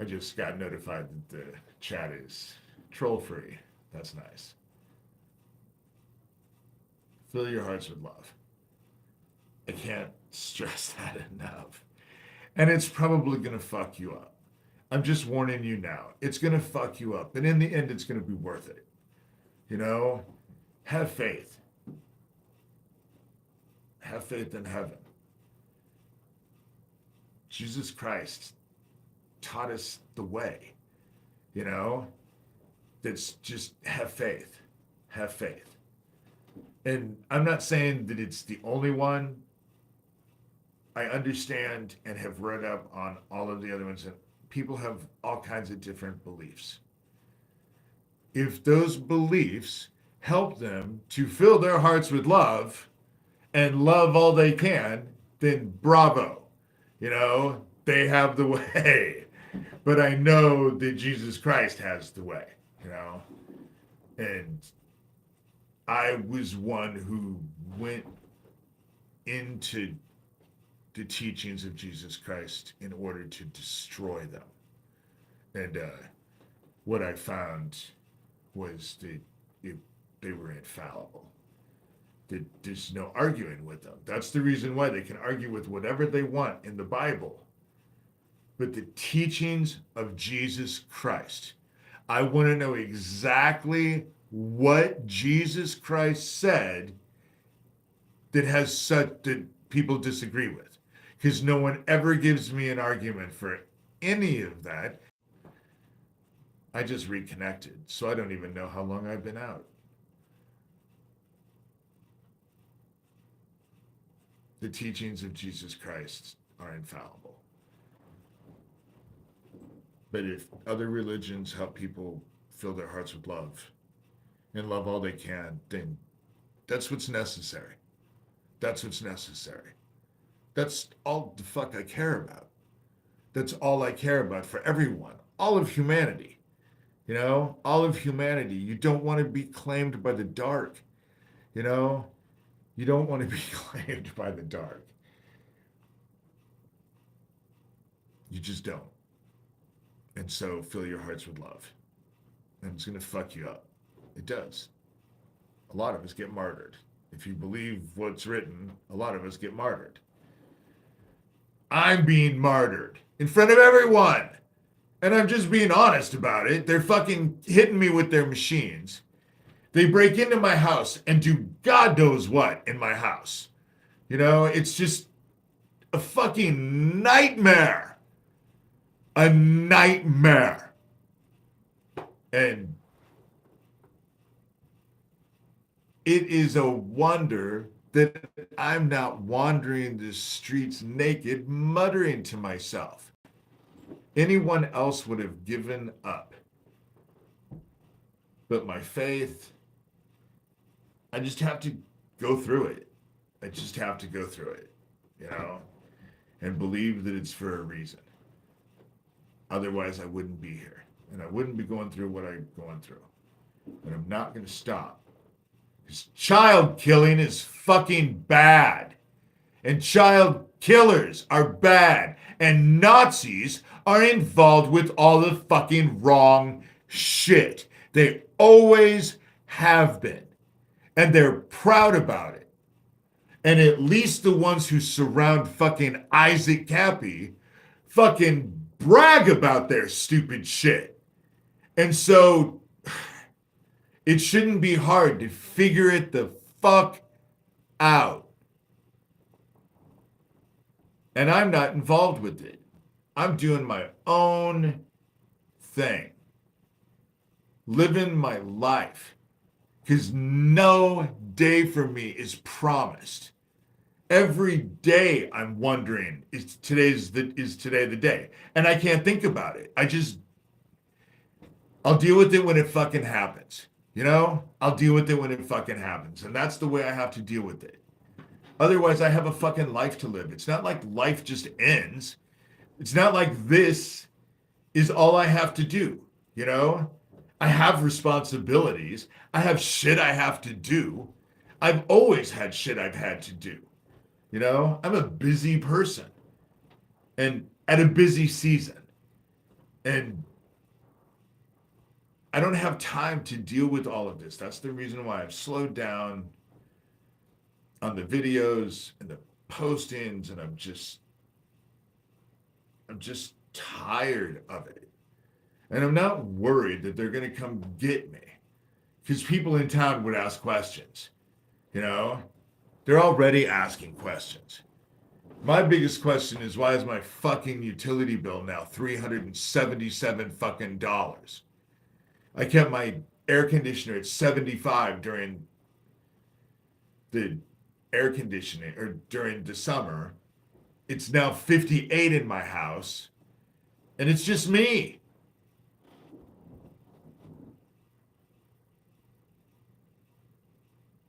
I just got notified that the chat is troll free. That's nice. Fill your hearts with love. I can't stress that enough. And it's probably going to fuck you up. I'm just warning you now. It's going to fuck you up. And in the end, it's going to be worth it. You know, have faith. Have faith in heaven. Jesus Christ taught us the way. You know, that's just have faith. Have faith. And I'm not saying that it's the only one. I understand and have read up on all of the other ones, and people have all kinds of different beliefs. If those beliefs help them to fill their hearts with love and love all they can, then bravo. You know, they have the way. But I know that Jesus Christ has the way, you know. And I was one who went into the teachings of Jesus Christ in order to destroy them. And what I found was that they were infallible. That there's no arguing with them. That's the reason why they can argue with whatever they want in the Bible. But the teachings of Jesus Christ, I want to know exactly what Jesus Christ said that has such that people disagree with, because no one ever gives me an argument for any of that. I just reconnected, so I don't even know how long I've been out. the teachings of Jesus Christ are infallible. But if other religions help people fill their hearts with love and love all they can, then that's what's necessary. That's what's necessary. That's all the fuck I care about. That's all I care about for everyone. All of humanity. You know, all of humanity. You don't want to be claimed by the dark. You know, you don't want to be claimed by the dark. You just don't. And so fill your hearts with love. And it's going to fuck you up. It does. A lot of us get martyred. If you believe what's written, a lot of us get martyred. I'm being martyred in front of everyone. And I'm just being honest about it. They're fucking hitting me with their machines. They break into my house and do God knows what in my house. You know, it's just a fucking nightmare. A nightmare. And it is a wonder that I'm not wandering the streets naked, muttering to myself. Anyone else would have given up. But my faith, I just have to go through it. I just have to go through it, you know, and believe that it's for a reason. Otherwise, I wouldn't be here. And I wouldn't be going through what I'm going through. And I'm not going to stop. Because child killing is fucking bad. And child killers are bad. And Nazis are involved with all the fucking wrong shit. They always have been. And they're proud about it. And at least the ones who surround fucking Isaac Cappy fucking brag about their stupid shit. And so it shouldn't be hard to figure it the fuck out. And I'm not involved with it. I'm doing my own thing. Living my life. Because no day for me is promised. Every day I'm wondering, is today the day? And I can't think about it. I'll deal with it when it fucking happens. You know? I'll deal with it when it fucking happens. And that's the way I have to deal with it. Otherwise, I have a fucking life to live. It's not like life just ends. It's not like this is all I have to do. You know? I have responsibilities. I have shit I have to do. I've always had shit I've had to do. You know? I'm a busy person. And at a busy season. And I don't have time to deal with all of this. That's the reason why I've slowed down on the videos and the postings, and I'm just tired of it. And I'm not worried that they're going to come get me, because people in town would ask questions. You know, they're already asking questions. My biggest question is, why is my fucking utility bill now $377 fucking dollars? I kept my air conditioner at 75 during the air conditioning, or during the summer. It's now 58 in my house, and it's just me.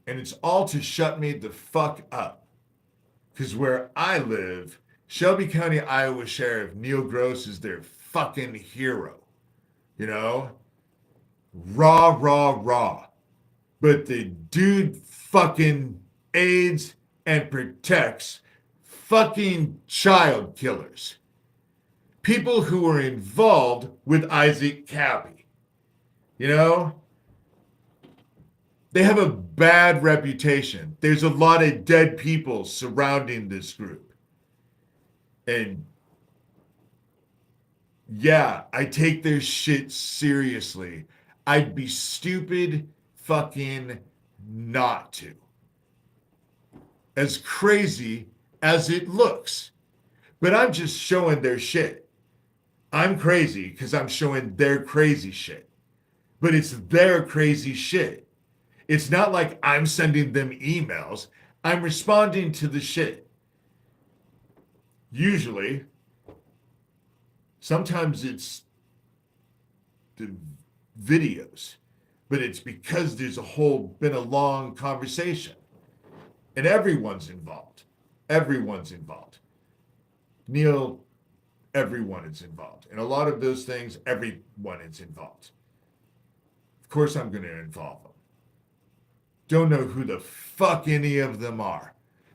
And it's all to shut me the fuck up. Because where I live, Shelby County, Iowa Sheriff Neil Gross is their fucking hero. You know? Raw, raw, raw. But the dude fucking aids and protects fucking child killers. People who are involved with Isaac Cappy. You know? They have a bad reputation. There's a lot of dead people surrounding this group. And yeah, I take their shit seriously. I'd be stupid fucking not to. As crazy as it looks. But I'm just showing their shit. I'm crazy because I'm showing their crazy shit. But it's their crazy shit. It's not like I'm sending them emails. I'm responding to the shit. Usually, sometimes it's the videos, but it's because there's been a long conversation and everyone's involved. Everyone's involved. Neil, everyone is involved. And a lot of those things, everyone is involved. Of course, I'm going to involve them. Don't know who the fuck any of them are.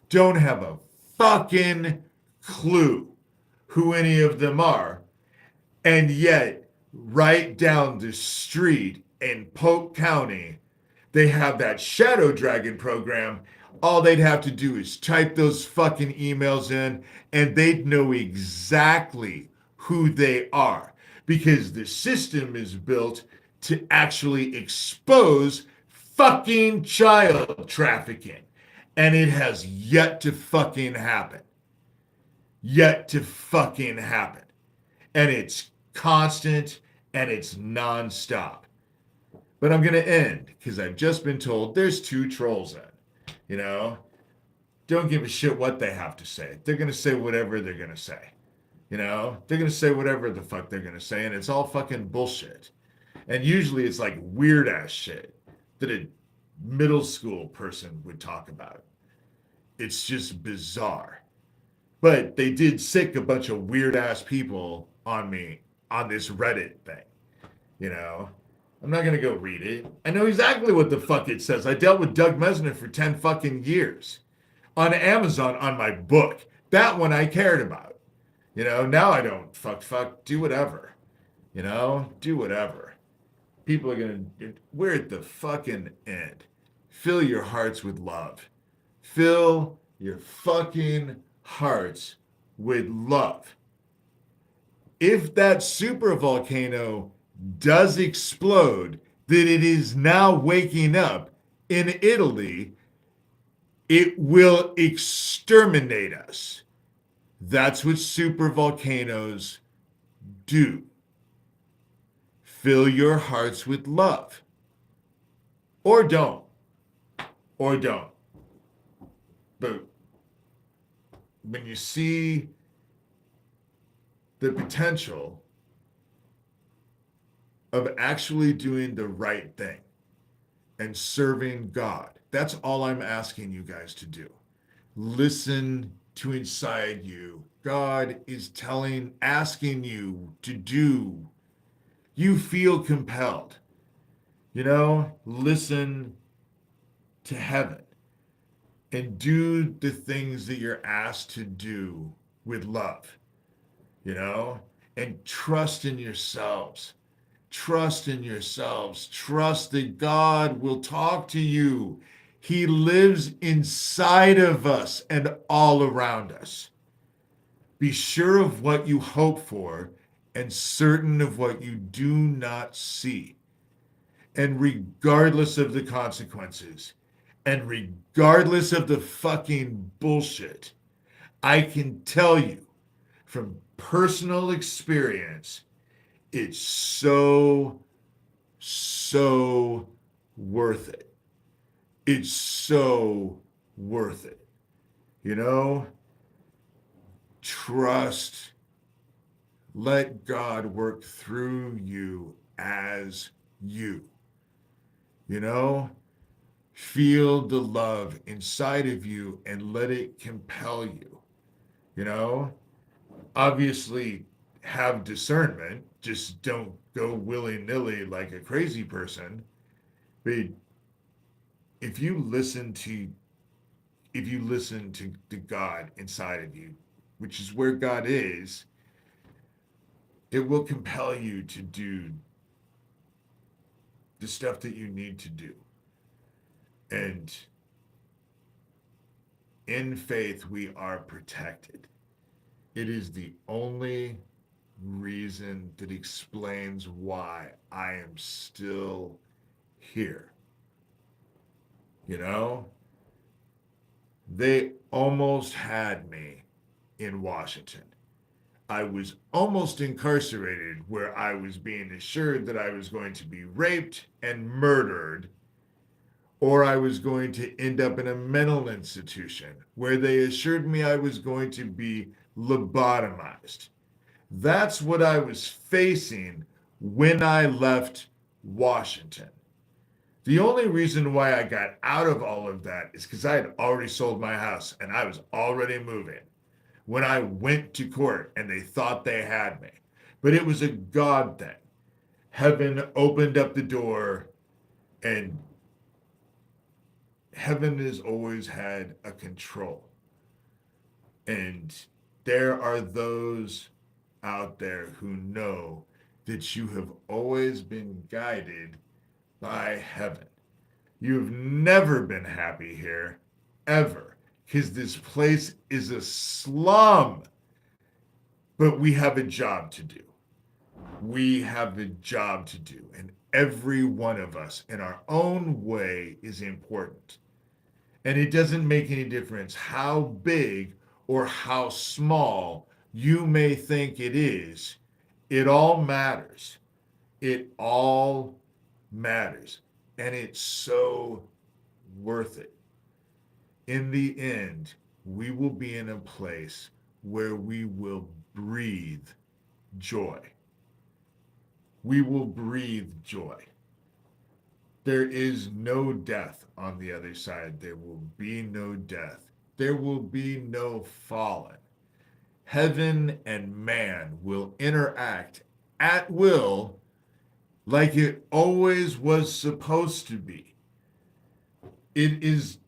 Don't have a fucking clue who any of them are. And yet, right down the street in Polk County, they have that Shadow Dragon program. All they'd have to do is type those fucking emails in and they'd know exactly who they are because the system is built to actually expose fucking child trafficking. And it has yet to fucking happen. Yet to fucking happen. And it's constant and it's nonstop. But I'm going to end because I've just been told there's 2 trolls in. You know, don't give a shit what they have to say. They're going to say whatever they're going to say. You know, they're going to say whatever the fuck they're going to say. And it's all fucking bullshit. And usually it's like weird ass shit that a middle school person would talk about. It's just bizarre. But they did sick a bunch of weird ass people on me on this Reddit thing. You know, I'm not going to go read it. I know exactly what the fuck it says. I dealt with Doug Mesner for 10 fucking years on Amazon on my book. That one I cared about. You know, now I don't fuck, do whatever. You know, do whatever. People are going to, we're at the fucking end. Fill your hearts with love. Fill your fucking hearts with love. If that super volcano does explode, that it is now waking up in Italy, it will exterminate us. That's what super volcanoes do. Fill your hearts with love. Or don't. Or don't. But when you see the potential of actually doing the right thing and serving God, that's all I'm asking you guys to do. Listen to inside you. God is asking you to do. You feel compelled. You know, listen to heaven and do the things that you're asked to do with love, you know, and trust in yourselves. Trust in yourselves. Trust that God will talk to you. He lives inside of us and all around us. Be sure of what you hope for and certain of what you do not see. And regardless of the consequences, and regardless of the fucking bullshit, I can tell you from personal experience, it's so worth it. It's so worth it. You know, trust. Let God work through you as you. You know, feel the love inside of you and let it compel you. You know, obviously have discernment. Just don't go willy-nilly like a crazy person. But if you listen to God inside of you, which is where God is, it will compel you to do the stuff that you need to do. And in faith, we are protected. It is the only reason that explains why I am still here. You know, they almost had me in Washington. I was almost incarcerated where I was being assured that I was going to be raped and murdered, or I was going to end up in a mental institution where they assured me I was going to be lobotomized. That's what I was facing when I left Washington. The only reason why I got out of all of that is because I had already sold my house and I was already moving when I went to court and they thought they had me. But it was a God thing. Heaven opened up the door, and heaven has always had a control. And there are those out there who know that you have always been guided by heaven. You've never been happy here, ever, because this place is a slum. But we have a job to do. We have a job to do. And every one of us, in our own way, is important. And it doesn't make any difference how big or how small you may think it is. It all matters. It all matters. And it's so worth it. In the end, we will be in a place where we will breathe joy. We will breathe joy. There is no death on the other side. There will be no death. There will be no fallen. Heaven and man will interact at will like it always was supposed to be. It is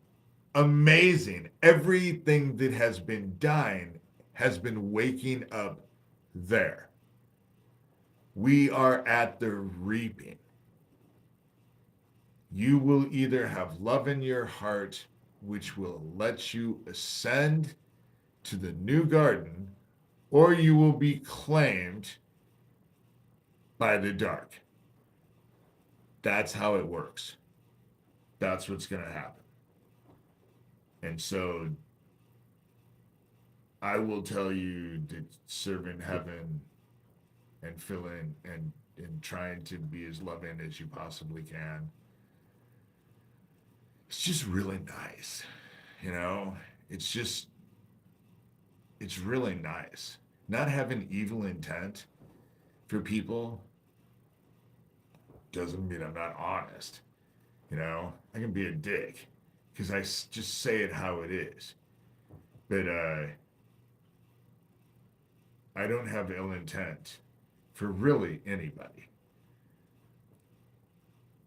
amazing. Everything that has been dying has been waking up there. We are at the reaping. You will either have love in your heart, which will let you ascend to the new garden, or you will be claimed by the dark. That's how it works. That's what's going to happen. And so I will tell you that serving heaven and filling and trying to be as loving as you possibly can, it's just really nice. You know, it's really nice. Not having evil intent for people doesn't mean I'm not honest. You know, I can be a dick because I just say it how it is. But I don't have ill intent for really anybody.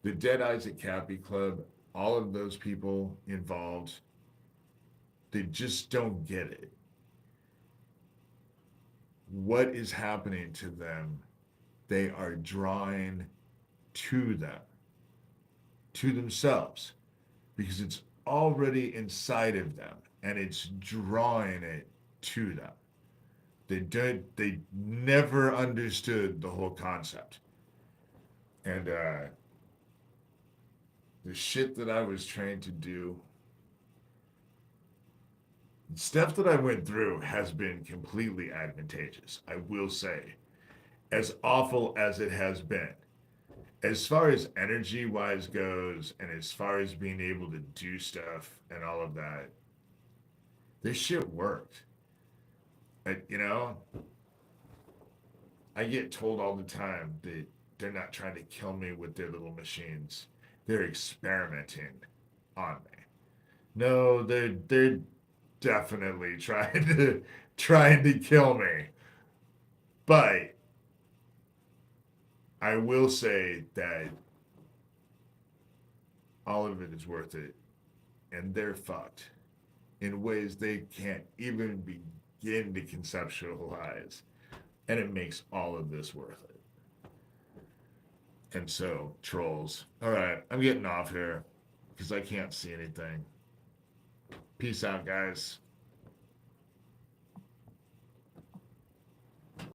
The Dead Isaac Cappy Club, all of those people involved, they just don't get it. What is happening to them? They are drawing to them, to themselves, because it's already inside of them and it's drawing it to them. They never understood the whole concept. And the shit that I was trained to do, stuff that I went through has been completely advantageous, I will say. As awful as it has been. As far as energy wise goes, and as far as being able to do stuff and all of that, this shit worked. You know, I get told all the time that they're not trying to kill me with their little machines. They're experimenting on me. No, they're definitely trying to kill me. But I will say that all of it is worth it. And they're fucked in ways they can't even begin to conceptualize. And it makes all of this worth it. And so, trolls. All right, I'm getting off here because I can't see anything. Peace out, guys.